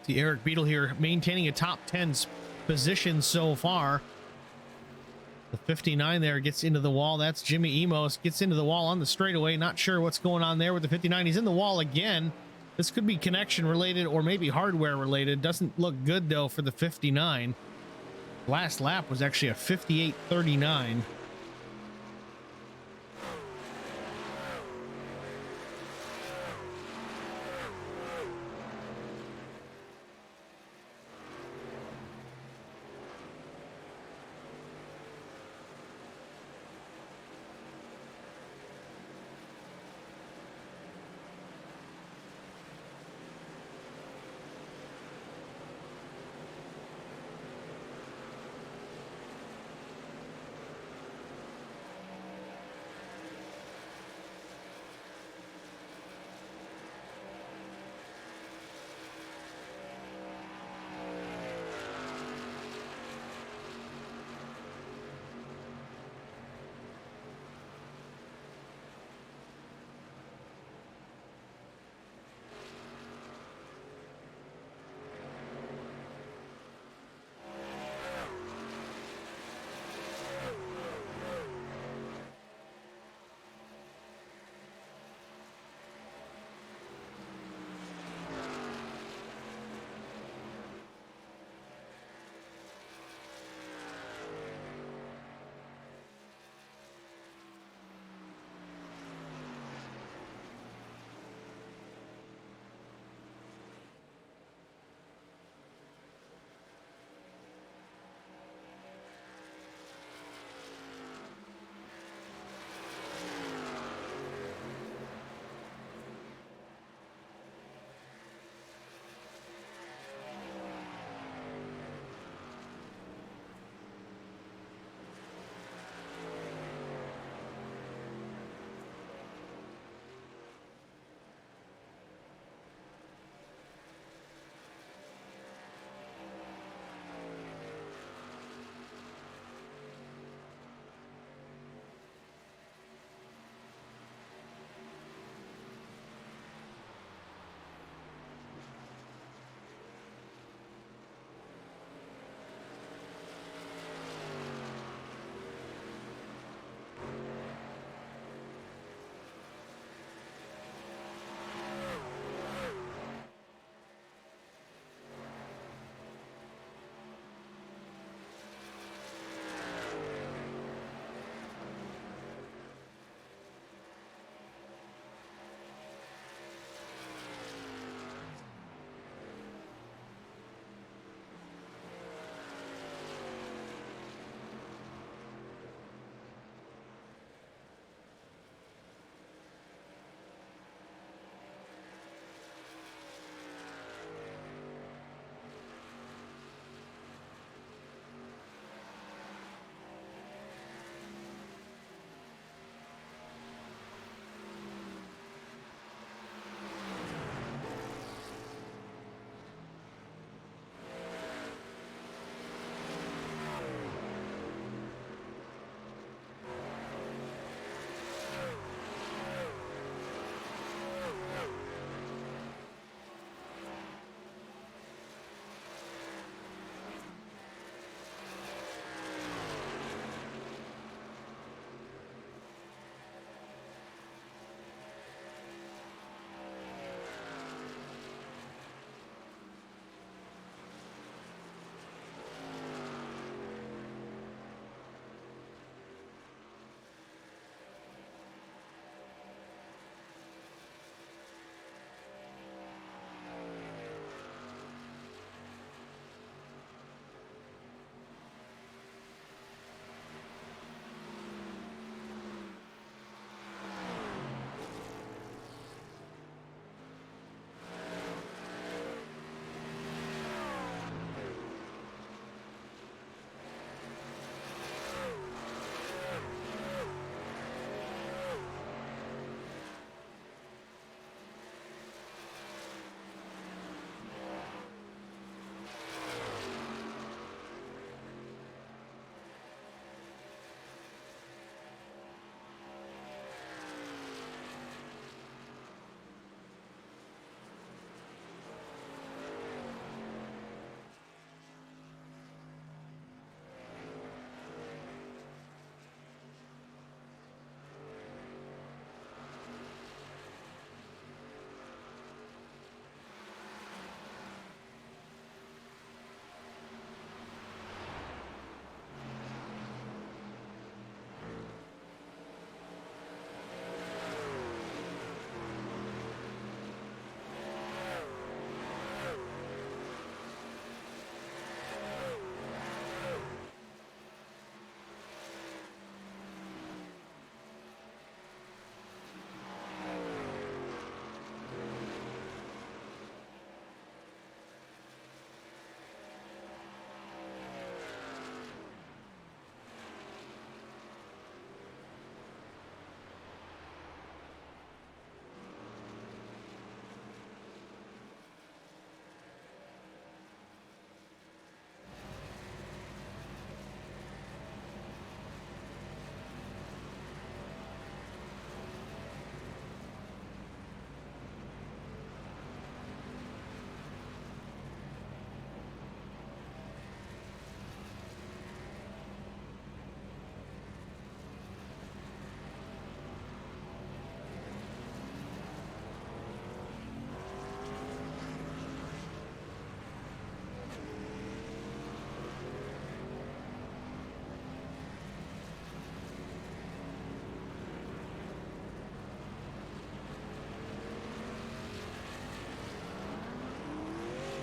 See Eric Beadle here maintaining a top 10 position so far. The 59 there gets into the wall. That's Jimmy Emos. Gets into the wall on the straightaway. Not sure what's going on there with the 59. He's in the wall again. This could be connection related or maybe hardware related. Doesn't look good though for the 59. Last lap was actually a 58.39.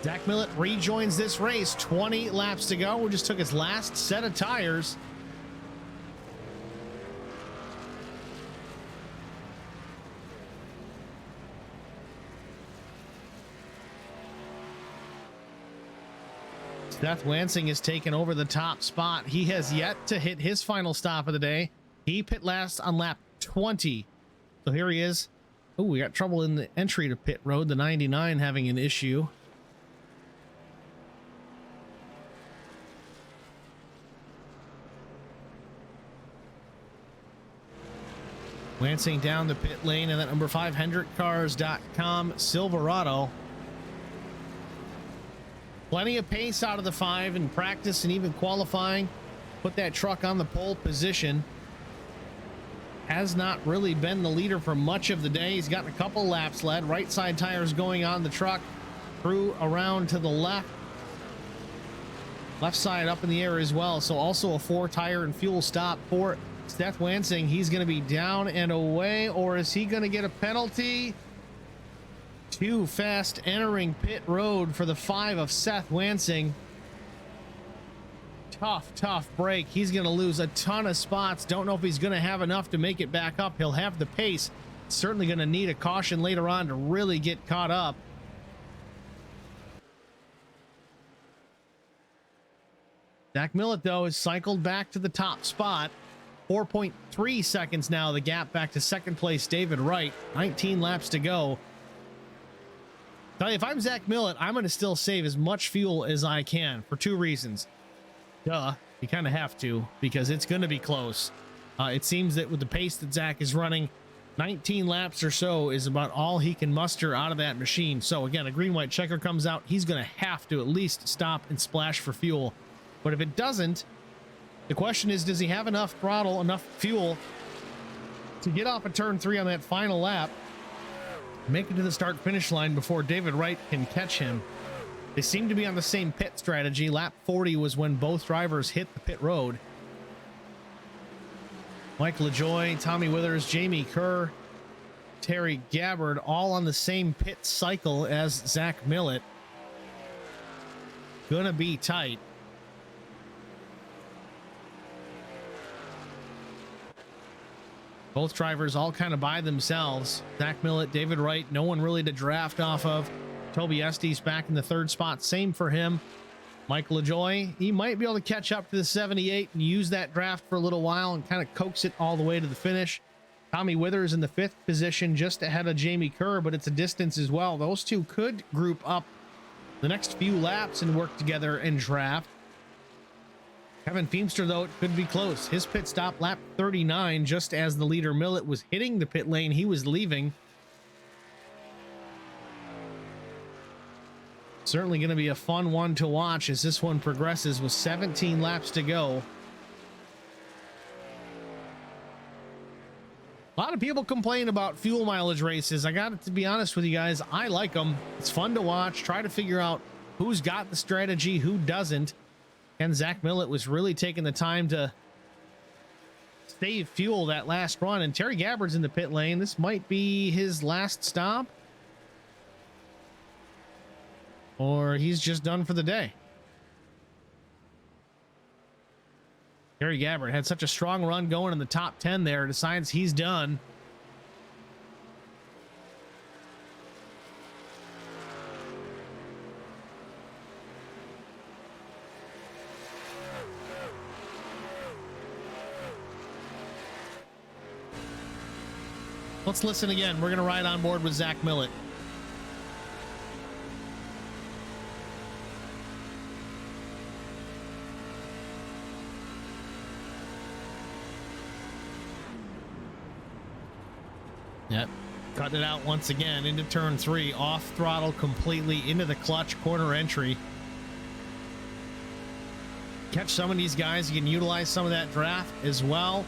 Zach Millett rejoins this race. 20 laps to go. We just took his last set of tires. Seth Wansing has taken over the top spot. He has yet to hit his final stop of the day. He pit last on lap 20. So here he is. Oh, we got trouble in the entry to pit road. The 99 having an issue. Lancing down the pit lane, and that number 5 HendrickCars.com Silverado. Plenty of pace out of the 5 in practice and even qualifying. Put that truck on the pole position. Has not really been the leader for much of the day. He's gotten a couple laps led. Right side tires going on the truck. Through around to the left. Left side up in the air as well. So also a 4 tire and fuel stop for Seth Wansing. He's going to be down and away, or is he going to get a penalty? Too fast entering pit road for the 5 of Seth Wansing. Tough break. He's going to lose a ton of spots. Don't know if he's going to have enough to make it back up. He'll have the pace. Certainly going to need a caution later on to really get caught up. Zach Millett, though, has cycled back to the top spot. 4.3 seconds now, the gap back to second place David Wright. 19 laps to go. Tell you, if I'm Zach Millett, I'm going to still save as much fuel as I can for 2 reasons. Duh, you kind of have to, because it's going to be close. It seems that with the pace that Zach is running, 19 laps or so is about all he can muster out of that machine. So again, a green-white checker comes out. He's going to have to at least stop and splash for fuel. But if it doesn't, the question is, does he have enough throttle, enough fuel to get off of turn 3 on that final lap, make it to the start-finish line before David Wright can catch him? They seem to be on the same pit strategy. Lap 40 was when both drivers hit the pit road. Mike LaJoie, Tommy Withers, Jamie Kerr, Terry Gabbard, all on the same pit cycle as Zach Millett. Gonna be tight. Both drivers all kind of by themselves. Zach Millett, David Wright, no one really to draft off of. Toby Estes back in the 3rd spot. Same for him. Mike LaJoie, he might be able to catch up to the 78 and use that draft for a little while and kind of coax it all the way to the finish. Tommy Withers in the 5th position, just ahead of Jamie Kerr, but it's a distance as well. Those two could group up the next few laps and work together and draft. Kevin Feemster, though, it could be close. His pit stop, lap 39, just as the leader Millett was hitting the pit lane, he was leaving. Certainly going to be a fun one to watch as this one progresses with 17 laps to go. A lot of people complain about fuel mileage races. I got to be honest with you guys, I like them. It's fun to watch, try to figure out who's got the strategy, who doesn't. And Zach Millett was really taking the time to save fuel that last run. And Terry Gabbard's in the pit lane. This might be his last stop. Or he's just done for the day. Terry Gabbard had such a strong run going in the top 10 there. Decides he's done. Let's listen again. We're going to ride on board with Zach Millett. Yep. Cutting it out once again into turn 3. Off throttle completely into the clutch corner entry. Catch some of these guys. You can utilize some of that draft as well.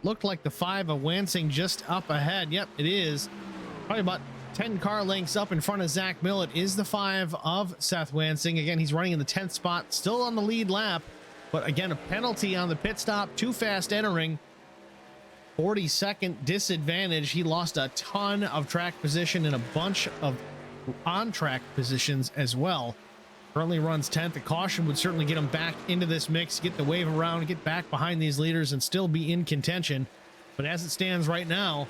Looked like the 5 of Wansing just up ahead. Yep, it is. Probably about 10 car lengths up in front of Zach Millett is the 5 of Seth Wansing. Again, he's running in the 10th spot, still on the lead lap. But again, a penalty on the pit stop. Too fast entering. 40-second disadvantage. He lost a ton of track position and a bunch of on-track positions as well. Currently runs 10th. A caution would certainly get him back into this mix, get the wave around, get back behind these leaders, and still be in contention. But as it stands right now,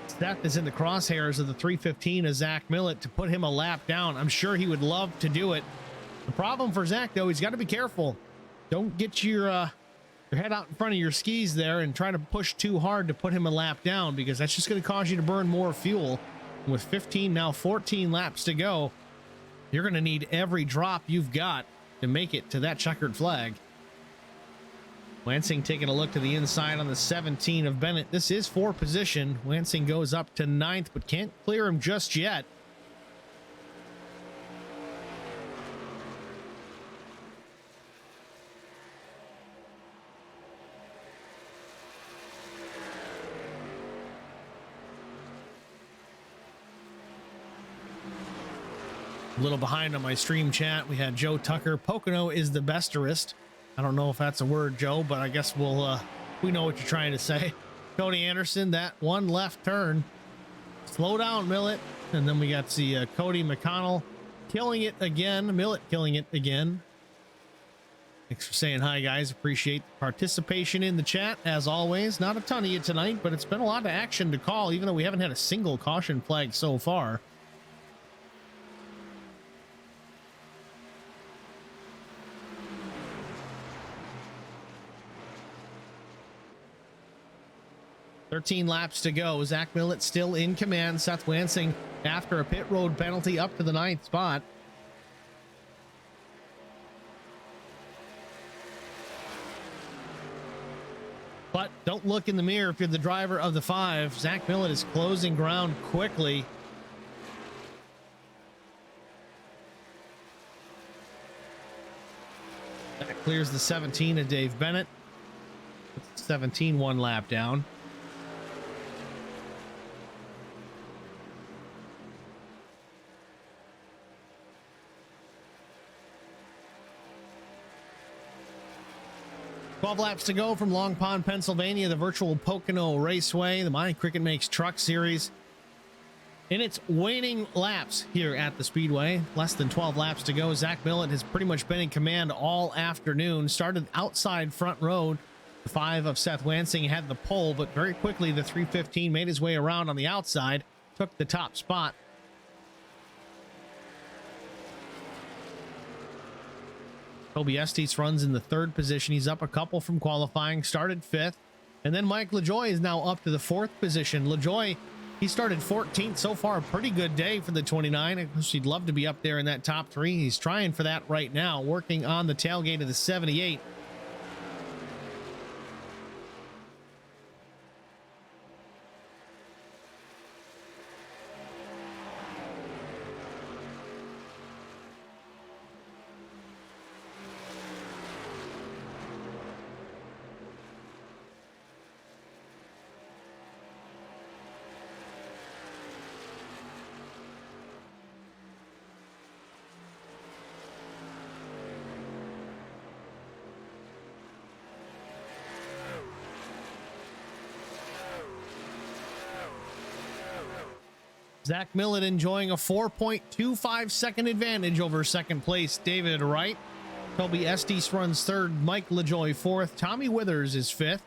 Seth is in the crosshairs of the 315 of Zach Millett to put him a lap down. I'm sure he would love to do it. The problem for Zach, though, he's got to be careful. Don't get your head out in front of your skis there and try to push too hard to put him a lap down, because that's just going to cause you to burn more fuel. And with 15, now 14 laps to go, you're going to need every drop you've got to make it to that checkered flag. Lansing taking a look to the inside on the 17 of Bennett. This is for position. Lansing goes up to 9th, but can't clear him just yet. A little behind on my stream chat, we had Joe Tucker. Pocono is the besterest. I don't know if that's a word, Joe, but I guess we know what you're trying to say. Cody Anderson, that one left turn. Slow down, Millett. And then we got the Cody McConnell killing it again. Millett killing it again. Thanks for saying hi, guys. Appreciate the participation in the chat, as always. Not a ton of you tonight, but it's been a lot of action to call, even though we haven't had a single caution flag so far. .13 laps to go. Zach Millett still in command. Seth Lansing, after a pit road penalty, up to the 9th spot. But don't look in the mirror if you're the driver of the 5. Zach Millett is closing ground quickly. That clears the 17 of Dave Bennett. 17 one lap down. Laps to go from Long Pond, Pennsylvania, the virtual Pocono Raceway, the My Cricut Makes Truck Series. In its waning laps here at the Speedway, less than 12 laps to go. Zach Millett has pretty much been in command all afternoon. Started outside front road. The 5 of Seth Lansing had the pole, but very quickly the 315 made his way around on the outside, took the top spot. Toby Estes runs in the 3rd position. He's up a couple from qualifying, started 5th. And then Mike LaJoie is now up to the 4th position. LaJoie, he started 14th so far. A pretty good day for the 29. Of course, he'd love to be up there in that top 3. He's trying for that right now, working on the tailgate of the 78. Zach Millett enjoying a 4.25 second advantage over second place David Wright. Toby Estes runs 3rd, Mike LaJoie 4th, Tommy Withers is 5th.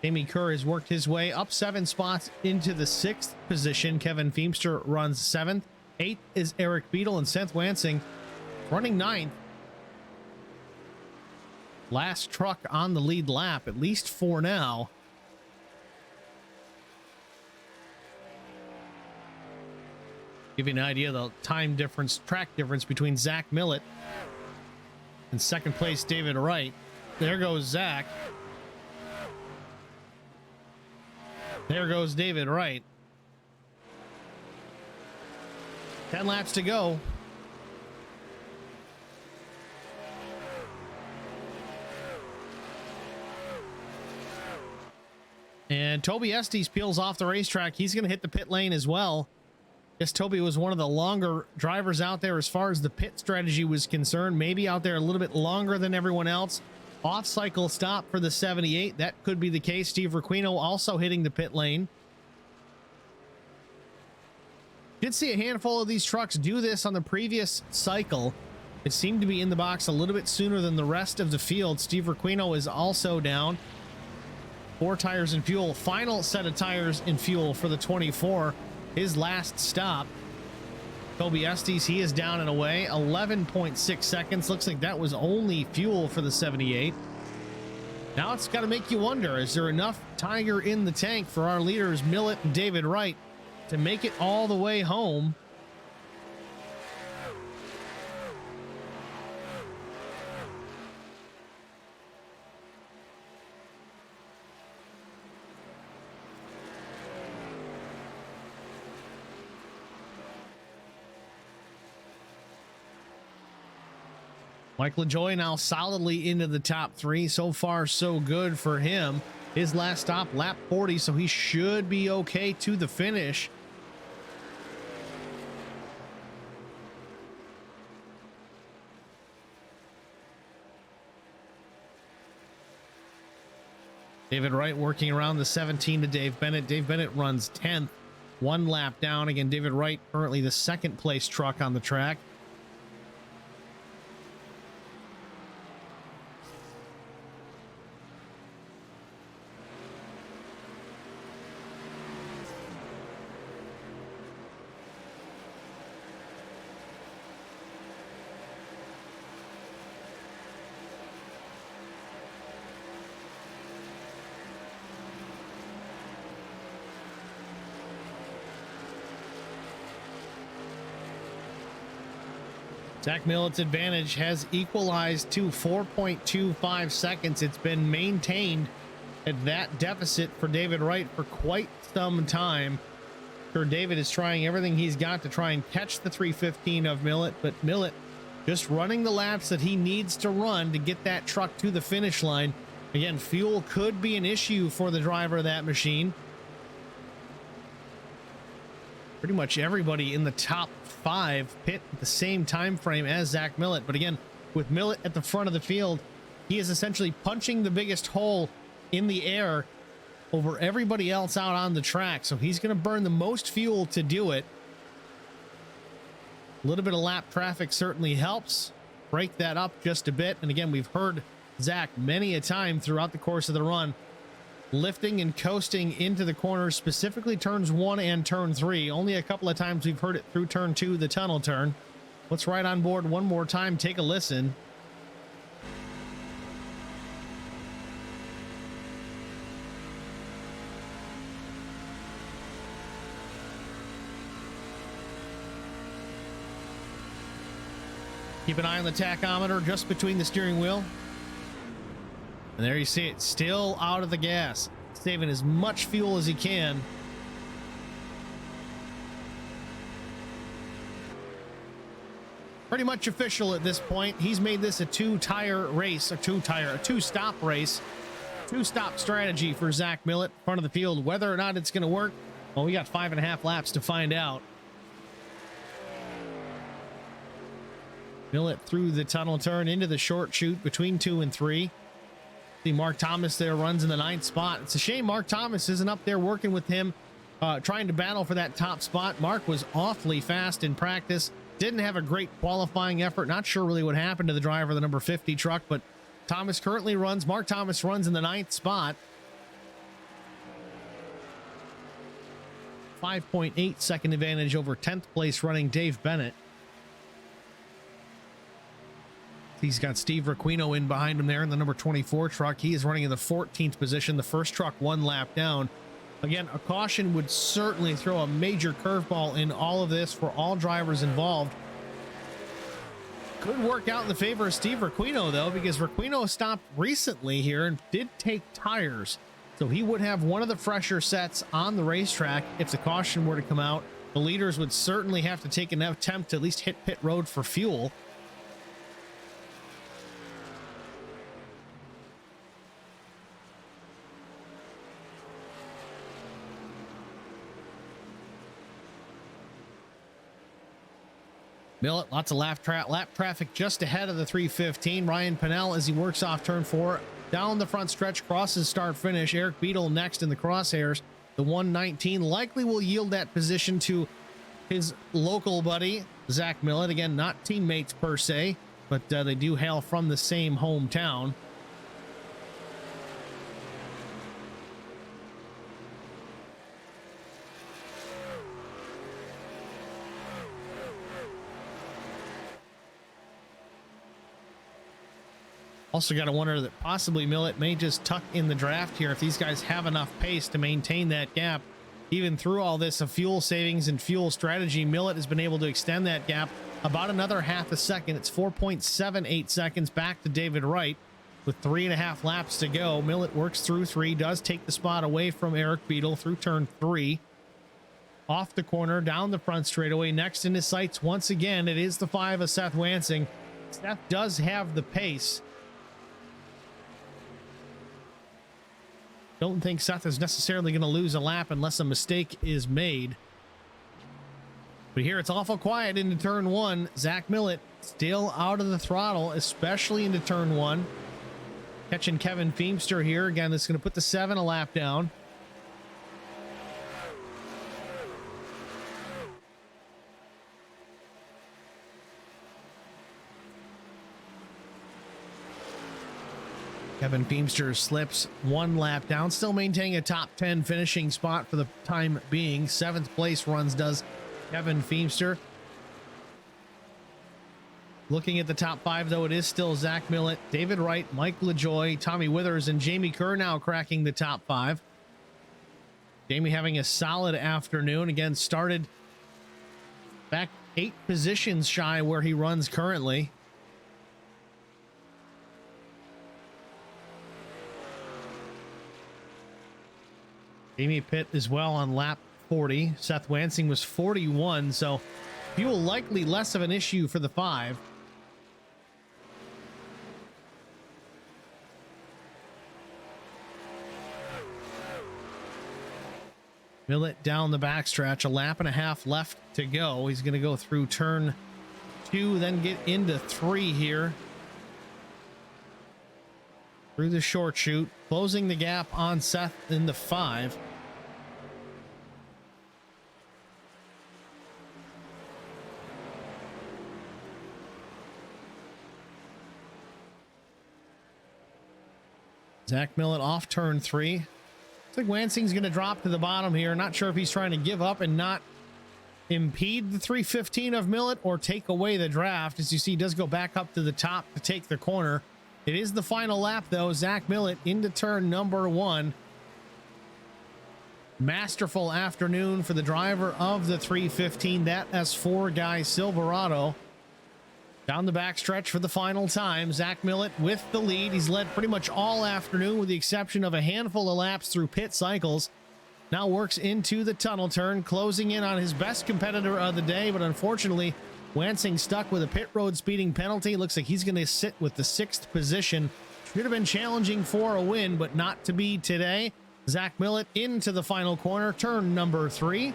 Jamie Kerr has worked his way up 7 spots into the 6th position. Kevin Feemster runs 7th. 8th is Eric Beadle, and Seth Lansing running 9th. Last truck on the lead lap, at least for now. Give you an idea of the time difference, track difference between Zach Millett and second place David Wright. There goes Zach. There goes David Wright. 10 laps to go. And Toby Estes peels off the racetrack. He's going to hit the pit lane as well. Guess Toby was one of the longer drivers out there as far as the pit strategy was concerned. Maybe out there a little bit longer than everyone else. Off-cycle stop for the 78. That could be the case. Steve Requeno also hitting the pit lane. Did see a handful of these trucks do this on the previous cycle. It seemed to be in the box a little bit sooner than the rest of the field. Steve Requeno is also down. 4 tires in fuel. Final set of tires in fuel for the 24. His last stop. Toby Estes, he is down and away. 11.6 seconds. Looks like that was only fuel for the 78. Now it's got to make you wonder, is there enough tire in the tank for our leaders, Millett and David Wright, to make it all the way home? Mike LaJoie now solidly into the top 3. So far, so good for him. His last stop, lap 40, so he should be okay to the finish. David Wright working around the 17 to Dave Bennett. Dave Bennett runs 10th, 1 lap down. Again, David Wright currently the 2nd place truck on the track. Zach Millett's advantage has equalized to 4.25 seconds. It's been maintained at that deficit for David Wright for quite some time. Sure, David is trying everything he's got to try and catch the 315 of Millett, but Millett just running the laps that he needs to run to get that truck to the finish line. Again, fuel could be an issue for the driver of that machine. Pretty much everybody in the top 5 pit at the same time frame as Zach Millett. But again, with Millett at the front of the field, he is essentially punching the biggest hole in the air over everybody else out on the track. So he's going to burn the most fuel to do it. A little bit of lap traffic certainly helps break that up just a bit. And again, we've heard Zach many a time throughout the course of the run lifting and coasting into the corners, specifically turns 1 and turn 3. Only a couple of times we've heard it through turn 2, the tunnel turn. Let's ride on board one more time, take a listen. Keep an eye on the tachometer just between the steering wheel. And there you see it, still out of the gas, saving as much fuel as he can. Pretty much official at this point. He's made this a 2-tire race, a 2-stop race, 2-stop strategy for Zach Millett, front of the field. Whether or not it's going to work, well, we got 5.5 laps to find out. Millett through the tunnel turn into the short chute between 2 and 3. See Mark Thomas there runs in the 9th spot. It's a shame Mark Thomas isn't up there working with him, trying to battle for that top spot. Mark was awfully fast in practice. Didn't have a great qualifying effort. Not sure really what happened to the driver of the number 50 truck, but Mark Thomas runs in the 9th spot. 5.8 second advantage over 10th place running Dave Bennett. He's got Steve Requeno in behind him there in the number 24 truck. He is running in the 14th position. The first truck 1 lap down. Again, a caution would certainly throw a major curveball in all of this for all drivers involved. Could work out in the favor of Steve Requeno, though, because Requeno stopped recently here and did take tires. So he would have one of the fresher sets on the racetrack if the caution were to come out. The leaders would certainly have to take an attempt to at least hit pit road for fuel. Millet, lots of lap traffic just ahead of the 315. Ryan Pinnell, as he works off turn 4, down the front stretch, crosses start finish. Eric Beadle next in the crosshairs. The 119 likely will yield that position to his local buddy, Zach Millet. Again, not teammates per se, but they do hail from the same hometown. Also got to wonder that possibly Millet may just tuck in the draft here if these guys have enough pace to maintain that gap. Even through all this of fuel savings and fuel strategy, Millet has been able to extend that gap about another half a second. It's 4.78 seconds back to David Wright with 3.5 laps to go. Millet works through 3, does take the spot away from Eric Beadle through turn 3. Off the corner, down the front straightaway. Next in his sights, once again, it is the 5 of Seth Wansing. Seth does have the pace. Don't think Seth is necessarily going to lose a lap unless a mistake is made. But here it's awful quiet into turn 1. Zach Millet still out of the throttle, especially into turn 1. Catching Kevin Feemster here. Again, that's going to put the 7 a lap down. Kevin Feemster slips 1 lap down, still maintaining a top 10 finishing spot for the time being. 7th place runs does Kevin Feemster. Looking at the top 5, though, it is still Zach Millet, David Wright, Mike LaJoie, Tommy Withers, and Jamie Kerr now cracking the top 5. Jamie having a solid afternoon. Again, started back 8 positions shy where he runs currently. Jamie Pitt as well on lap 40. Seth Wansing was 41, so fuel likely less of an issue for the 5. Millet down the backstretch, a lap and a half left to go. He's going to go through turn 2, then get into 3 here. Through the short chute, closing the gap on Seth in the 5. Zach Millet off turn 3. Looks like Wansing's going to drop to the bottom here. Not sure if he's trying to give up and not impede the 315 of Millet or take away the draft. As you see, he does go back up to the top to take the corner. It is the final lap, though. Zach Millet into turn number 1. Masterful afternoon for the driver of the 315, that S4 guy Silverado. Down the backstretch for the final time. Zach Millet with the lead. He's led pretty much all afternoon with the exception of a handful of laps through pit cycles. Now works into the tunnel turn, closing in on his best competitor of the day, but unfortunately, Wansing stuck with a pit road speeding penalty. Looks like he's going to sit with the 6th position. Should have been challenging for a win, but not to be today. Zach Millet into the final corner, turn number 3.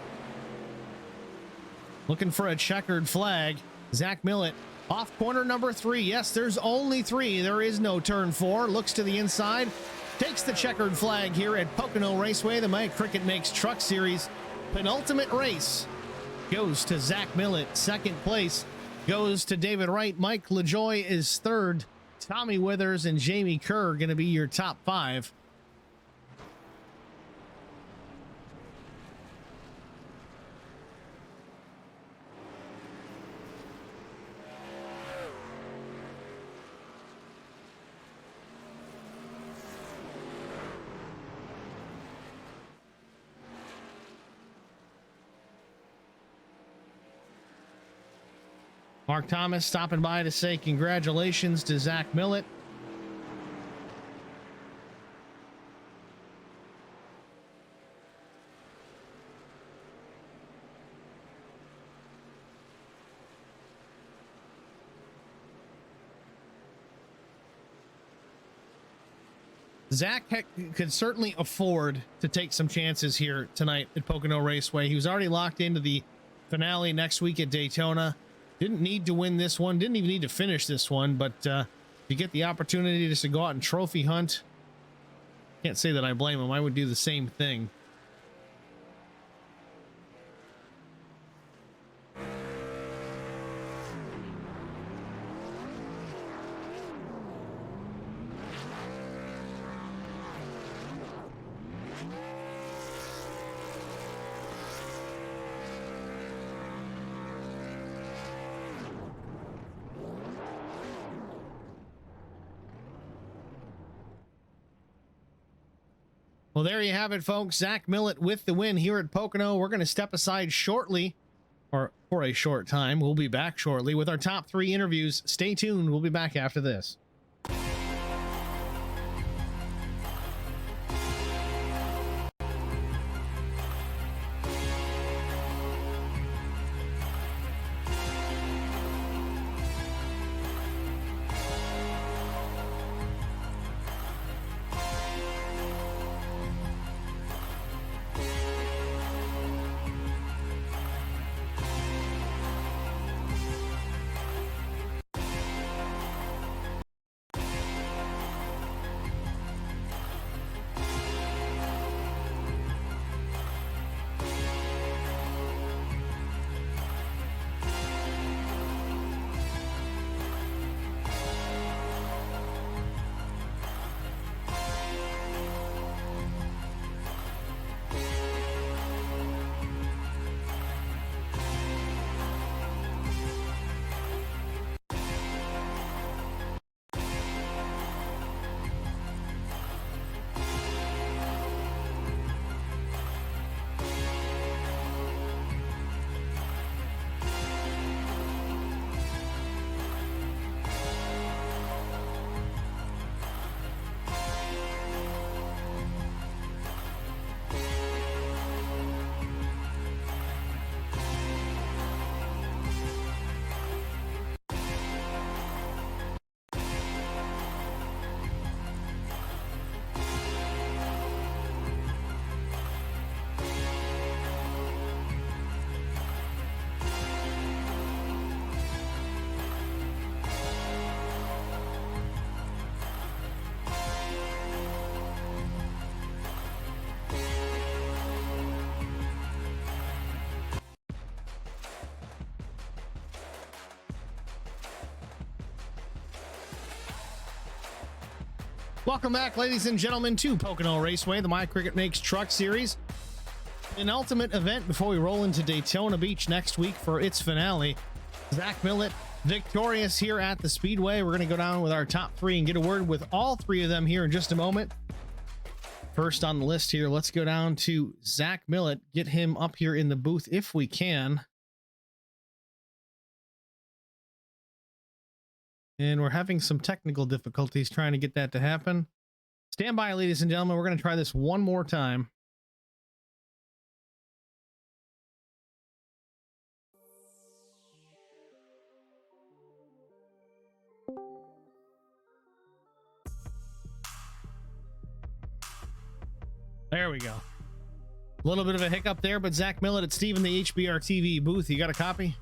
Looking for a checkered flag. Zach Millet off corner number 3. Yes, there's only 3. There is no turn 4. Looks to the inside. Takes the checkered flag here at Pocono Raceway. The Mike Cricket Makes Truck Series penultimate race goes to Zach Millet. 2nd place goes to David Wright. Mike LaJoie is 3rd. Tommy Withers and Jamie Kerr going to be your top 5. Mark Thomas stopping by to say congratulations to Zach Millet. Zach could certainly afford to take some chances here tonight at Pocono Raceway. He was already locked into the finale next week at Daytona. Didn't need to win this one, didn't even need to finish this one, but you get the opportunity just to go out and trophy hunt. Can't say that I blame him. I would do the same thing. Well, there you have it, folks. Zach Millett with the win here at Pocono. We're going to step aside shortly, or for a short time. We'll be back shortly with our top 3 interviews. Stay tuned. We'll be back after this. Welcome back, ladies and gentlemen, to Pocono Raceway, the My Cricut Makes Truck Series. An ultimate event before we roll into Daytona Beach next week for its finale. Zach Millett victorious here at the Speedway. We're going to go down with our top 3 and get a word with all 3 of them here in just a moment. First on the list here, let's go down to Zach Millett, get him up here in the booth if we can. And we're having some technical difficulties trying to get that to happen. Stand by, ladies and gentlemen. We're going to try this one more time. There we go. A little bit of a hiccup there, but Zach Millett at Steve in the HBR TV booth. You got a copy?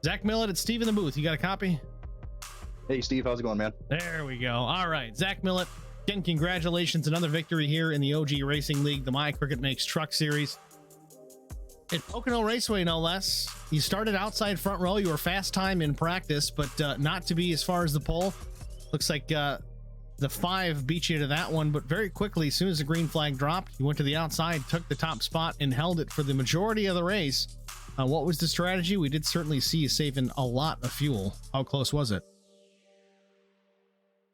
Zach Millett at Steve in the booth. You got a copy? Hey, Steve. How's it going, man? There we go. All right. Zach Millett, again, congratulations. Another victory here in the OG Racing League, the My Cricut Makes Truck Series. At Pocono Raceway, no less. You started outside front row. You were fast time in practice, but not to be as far as the pole. Looks like the 5 beat you to that one, but very quickly, as soon as the green flag dropped, you went to the outside, took the top spot, and held it for the majority of the race. What was the strategy? We did certainly see you saving a lot of fuel. How close was it?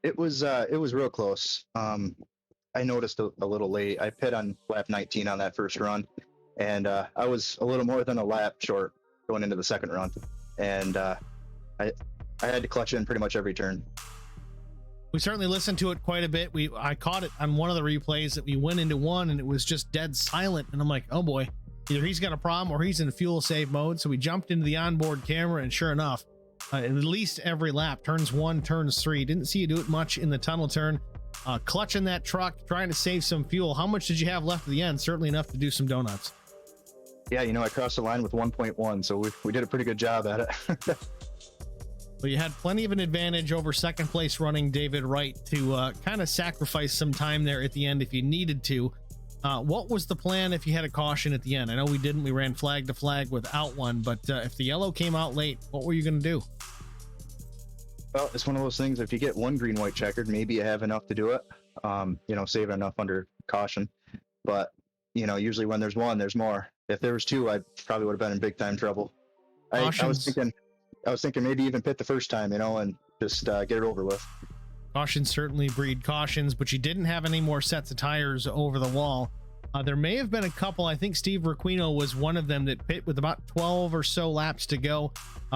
It was real close. I noticed a little late. I pit on lap 19 on that first run, and I was a little more than a lap short going into the second run, and I had to clutch in pretty much every turn. We certainly listened to it quite a bit. I caught it on one of the replays that we went into one, and it was just dead silent, and I'm like, oh boy. Either he's got a problem or he's in fuel save mode. So we jumped into the onboard camera, and sure enough, at least every lap, turns 1, turns 3. Didn't see you do it much in the tunnel turn. clutching that truck, trying to save some fuel. How much did you have left at the end? Certainly enough to do some donuts. Yeah, I crossed the line with 1.1, so we did a pretty good job at it. But you had plenty of an advantage over second place running David Wright to kind of sacrifice some time there at the end if you needed to. What was the plan if you had a caution at the end? I know we didn't. We ran flag to flag without one, but if the yellow came out late, what were you going to do? Well, it's one of those things. If you get one green, white checkered, maybe you have enough to do it. Save enough under caution. But, usually when there's one, there's more. If there was two, I probably would have been in big time trouble. I was thinking maybe even pit the first time, and just get it over with. Cautions certainly breed cautions, but you didn't have any more sets of tires over the wall. There may have been a couple. I think Steve Requino was one of them that pit with about 12 or so laps to go.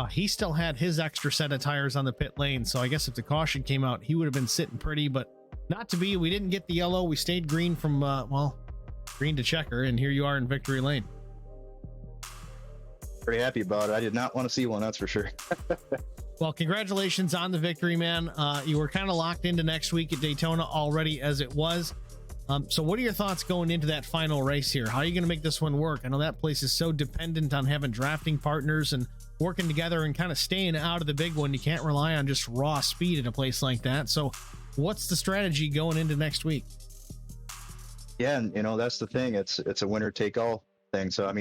He still had his extra set of tires on the pit lane, so I guess if the caution came out, he would have been sitting pretty, but not to be. We didn't get the yellow. We stayed green from, green to checker, and here you are in victory lane. Pretty happy about it. I did not want to see one, that's for sure. Well, congratulations on the victory, man. You were kind of locked into next week at Daytona already as it was. So what are your thoughts going into that final race here? How are you going to make this one work? I know that place is so dependent on having drafting partners and working together and kind of staying out of the big one. You can't rely on just raw speed in a place like that. So what's the strategy going into next week? Yeah, and that's the thing. It's a winner take all thing. So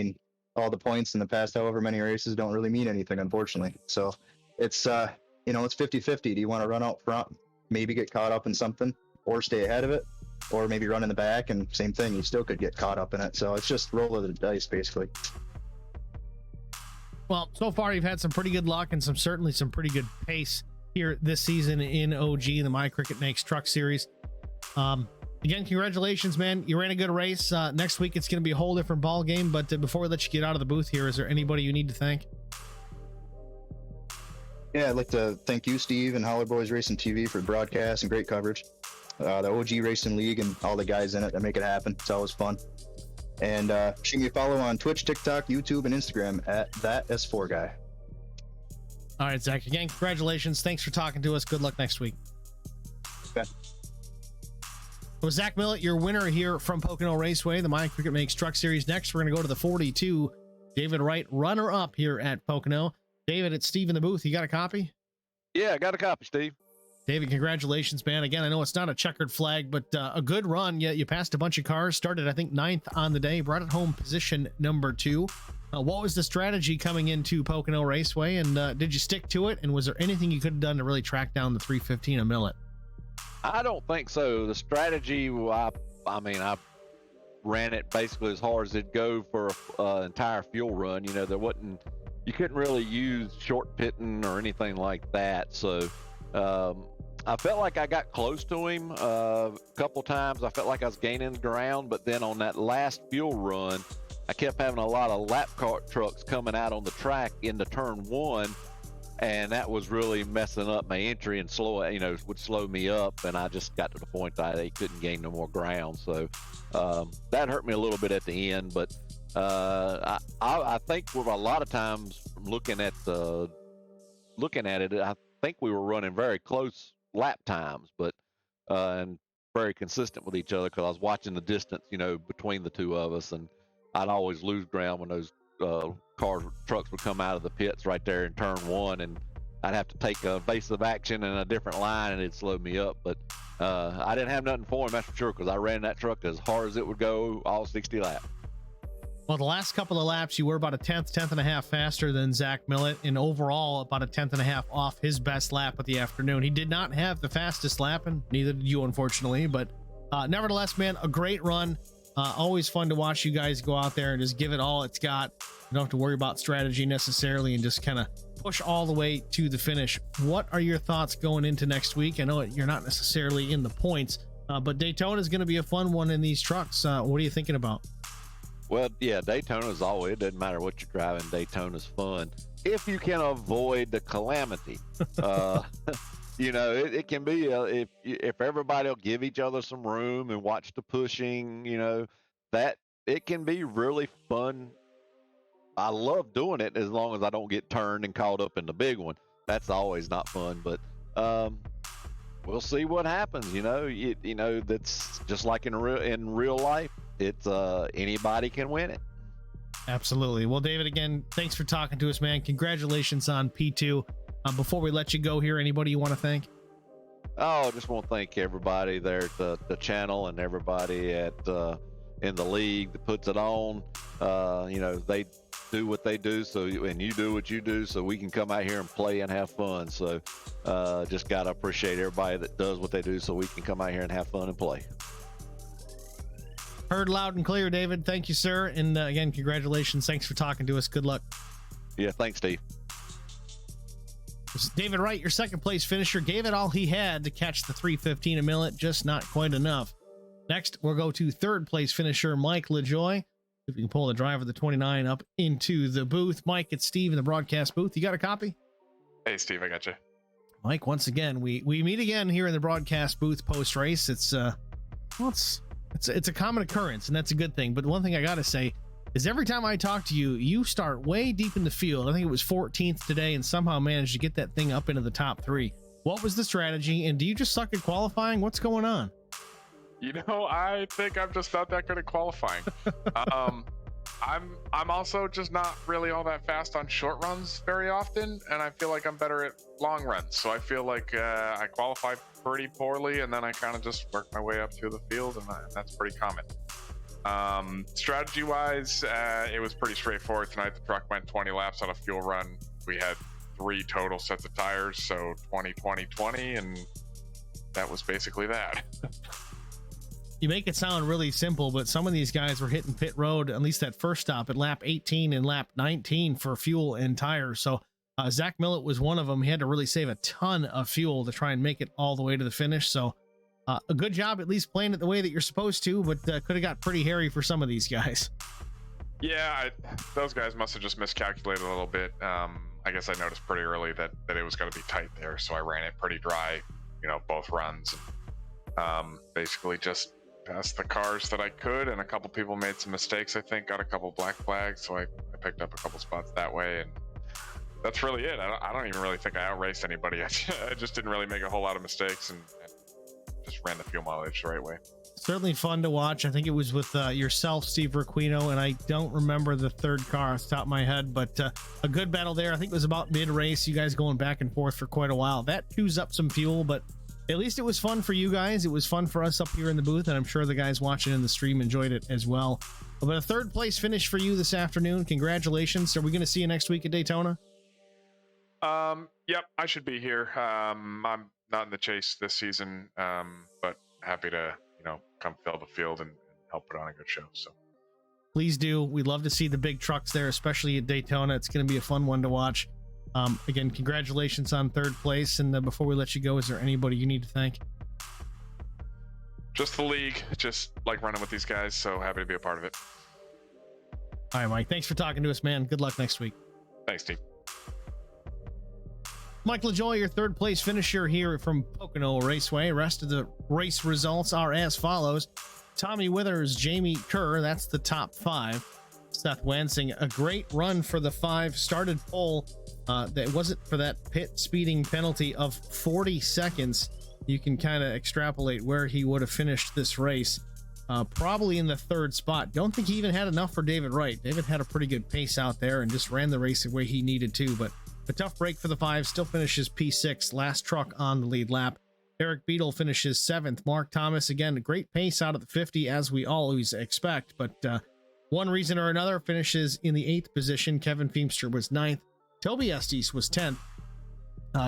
all the points in the past however many races don't really mean anything, unfortunately. So it's it's 50-50. Do you want to run out front, maybe get caught up in something, or stay ahead of it, or maybe run in the back, and same thing, you still could get caught up in it. So it's just roll of the dice, basically. Well, so far you've had some pretty good luck and certainly some pretty good pace here this season in OG, the My Cricut Makes Truck Series. Again, congratulations, man. You ran a good race. Next week it's going to be a whole different ball game. But before we let you get out of the booth here, is there anybody you need to thank? Yeah, I'd like to thank you, Steve, and Holler Boys Racing TV for broadcast and great coverage. The OG Racing League and all the guys in it that make it happen. It's always fun. And shoot me a follow on Twitch, TikTok, YouTube, and Instagram at that S4 guy. All right, Zach. Again, congratulations. Thanks for talking to us. Good luck next week. Okay. It was Zach Millett, your winner here from Pocono Raceway, the My Cricut Makes Truck Series. Next, we're going to go to the 42. David Wright, runner-up here at Pocono. David, it's Steve in the booth. You got a copy? Yeah, I got a copy, Steve. David, congratulations, man. Again, I know it's not a checkered flag, but a good run. You passed a bunch of cars, started, I think, 9th on the day, brought it home position number 2. What was the strategy coming into Pocono Raceway, and did you stick to it? And was there anything you could have done to really track down the 315 a Millet? I don't think so. The strategy, I ran it basically as hard as it'd go for an entire fuel run. You couldn't really use short pitting or anything like that. So I felt like I got close to him a couple times. I felt like I was gaining the ground, but then on that last fuel run, I kept having a lot of lap car trucks coming out on the track into turn 1. And that was really messing up my entry and would slow me up. And I just got to the point that I couldn't gain no more ground. So that hurt me a little bit at the end. But I think with a lot of times looking at it, I think we were running very close lap times, but and very consistent with each other because I was watching the distance, between the two of us, and I'd always lose ground when those trucks would come out of the pits right there in turn 1, and I'd have to take a evasive action in a different line, and it'd slow me up. But I didn't have nothing for him, that's for sure, because I ran that truck as hard as it would go all 60 laps. Well, the last couple of laps, you were about a tenth and a half faster than Zach Millett, and overall about a tenth and a half off his best lap of the afternoon. He did not have the fastest lap, and neither did you, unfortunately, but nevertheless, man, a great run. Always fun to watch you guys go out there and just give it all it's got. You don't have to worry about strategy necessarily and just kind of push all the way to the finish. What are your thoughts going into next week? I know you're not necessarily in the points, but Daytona is going to be a fun one in these trucks. What are you thinking about? Well, yeah, Daytona's always, it doesn't matter what you're driving, Daytona's fun. If you can avoid the calamity. It can be, if everybody will give each other some room and watch the pushing, that it can be really fun. I love doing it as long as I don't get turned and caught up in the big one. That's always not fun, but we'll see what happens. That's just like in real life. It's anybody can win it. Absolutely. Well, David, again, thanks for talking to us, man. Congratulations on P2. Before we let you go here, anybody you want to thank? Oh, just want to thank everybody there at the channel and everybody at in the league that puts it on. They do what they do, and you do what you do, so we can come out here and play and have fun. So just gotta appreciate everybody that does what they do, so we can come out here and have fun and play. Heard loud and clear, David. Thank you, sir. And again, congratulations. Thanks for talking to us. Good luck. Yeah, thanks, Steve. David Wright, your second place finisher, gave it all he had to catch the 3:15 a minute, just not quite enough. Next, we'll go to third place finisher Mike LaJoy. If we can pull the driver of the 29 up into the booth. Mike, it's Steve in the broadcast booth. You got a copy? Hey, Steve, I got you. Mike, once again, we meet again here in the broadcast booth post race. It's a common occurrence, and that's a good thing. But one thing I got to say is every time I talk to you, you start way deep in the field. I think it was 14th today, and somehow managed to get that thing up into the top 3. What was the strategy? And do you just suck at qualifying? What's going on? I think I'm just not that good at qualifying. I'm also just not really all that fast on short runs very often, and I feel like I'm better at long runs. So I feel like I qualify pretty poorly, and then I kind of just work my way up through the field, and that's pretty common. Strategy-wise, it was pretty straightforward tonight. The truck went 20 laps on a fuel run. We had 3 total sets of tires, so 20, 20, 20, and that was basically that. You make it sound really simple, but some of these guys were hitting pit road, at least that first stop at lap 18 and lap 19 for fuel and tires. So Zach Millett was one of them. He had to really save a ton of fuel to try and make it all the way to the finish. So a good job at least playing it the way that you're supposed to, but could have got pretty hairy for some of these guys. Yeah, those guys must have just miscalculated a little bit. I guess I noticed pretty early that it was going to be tight there, so I ran it pretty dry, both runs. Basically just passed the cars that I could, and a couple people made some mistakes, I think, got a couple black flags, so I picked up a couple spots that way, and that's really it. I don't even really think I outraced anybody. I just didn't really make a whole lot of mistakes and just ran the fuel mileage the right way. Certainly fun to watch. I think it was with yourself, Steve Requino, and I don't remember the third car off the top of my head, but a good battle there. I think it was about mid-race, you guys going back and forth for quite a while. That chews up some fuel, but at least it was fun for you guys. It was fun for us up here in the booth, and I'm sure the guys watching in the stream enjoyed it as well. But a third place finish for you this afternoon. Congratulations. Are we going to see you next week at Daytona? Yep, I should be here. I'm not in the chase this season, but happy to, come fill the field and help put on a good show. So please do. We'd love to see the big trucks there, especially at Daytona. It's going to be a fun one to watch. Again, congratulations on third place. And before we let you go, is there anybody you need to thank? Just the league. Just like running with these guys. So happy to be a part of it. All right, Mike. Thanks for talking to us, man. Good luck next week. Thanks, Steve. Mike LaJoy, your third place finisher here from Pocono Raceway. Rest of the race results are as follows. Tommy Withers, Jamie Kerr, that's the top 5. Seth Wansing, a great run for the 5, started pole. That wasn't for that pit speeding penalty of 40 seconds. You can kind of extrapolate where he would have finished this race. Probably in the 3rd spot. Don't think he even had enough for David Wright. David had a pretty good pace out there and just ran the race the way he needed to, but a tough break for the 5, still finishes P6, last truck on the lead lap. Eric Beadle finishes 7th. Mark Thomas, again, a great pace out of the 50 as we always expect, but one reason or another finishes in the 8th position. Kevin Feemster was 9th. Toby Estes was 10th.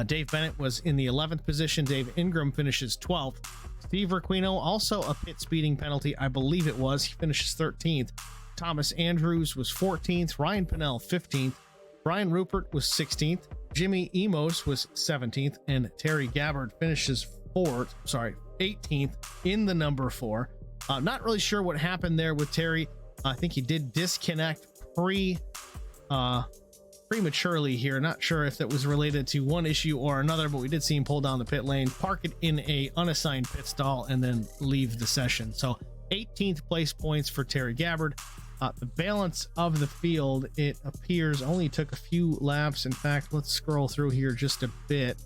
Dave Bennett was in the 11th position. Dave Ingram finishes 12th. Steve Requino, also a pit speeding penalty, I believe it was. He finishes 13th. Thomas Andrews was 14th. Ryan Pinnell, 15th. Brian Rupert was 16th. Jimmy Emos was 17th. And Terry Gabbard finishes 18th in the number 4. Not really sure what happened there with Terry. I think he did disconnect prematurely here. Not sure if that was related to one issue or another, but we did see him pull down the pit lane, park it in a unassigned pit stall, and then leave the session. So 18th place points for Terry Gabbard. The balance of the field, it appears, only took a few laps. In fact, let's scroll through here just a bit.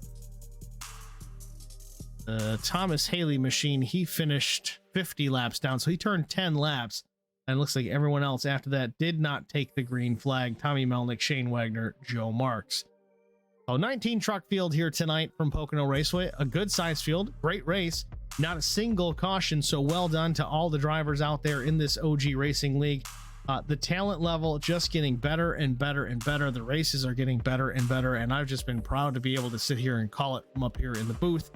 Thomas Haley machine, he finished 50 laps down, so he turned 10 laps. And it looks like everyone else after that did not take the green flag. Tommy Melnick, Shane Wagner, Joe Marks. So 19 truck field here tonight from Pocono Raceway. A good size field, great race, not a single caution. So well done to all the drivers out there in this OG Racing League. The talent level just getting better and better and better. The races are getting better and better. And I've just been proud to be able to sit here and call it from up here in the booth.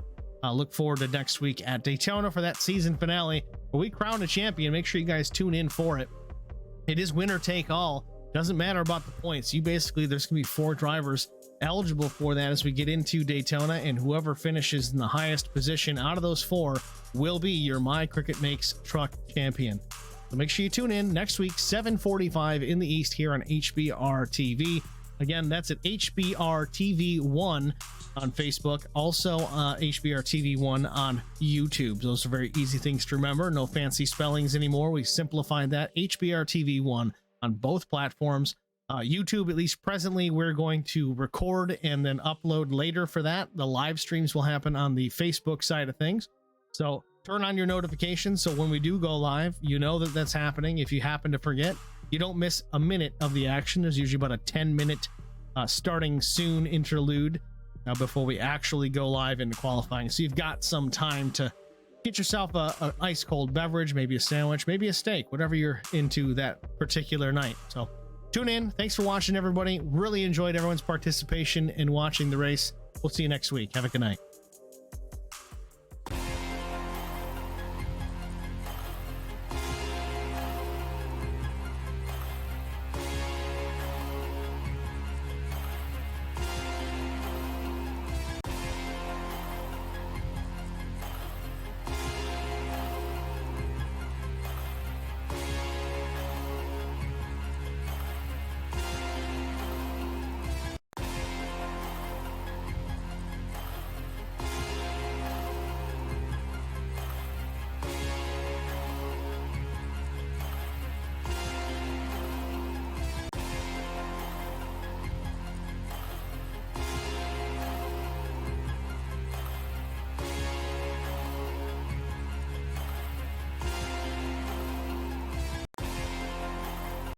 Look forward to next week at Daytona for that season finale where we crown a champion. Make sure you guys tune in for it. It is winner take all. Doesn't matter about the points. There's gonna be 4 drivers eligible for that as we get into Daytona, and whoever finishes in the highest position out of those 4 will be your My Cricut Makes truck champion. So make sure you tune in next week, 7:45 in the East here on HBR TV. Again, that's at HBR TV 1 on Facebook, also HBR TV 1 on YouTube. Those are very easy things to remember. No fancy spellings anymore. We simplified that. HBR TV 1 on both platforms. YouTube, at least presently, we're going to record and then upload later for that. The live streams will happen on the Facebook side of things. So turn on your notifications so when we do go live, you know that that's happening. If you happen to forget, you don't miss a minute of the action. There's usually about a 10-minute starting soon interlude before we actually go live into qualifying. So you've got some time to get yourself a ice cold beverage, maybe a sandwich, maybe a steak, whatever you're into that particular night. So tune in. Thanks for watching, everybody. Really enjoyed everyone's participation in watching the race. We'll see you next week. Have a good night.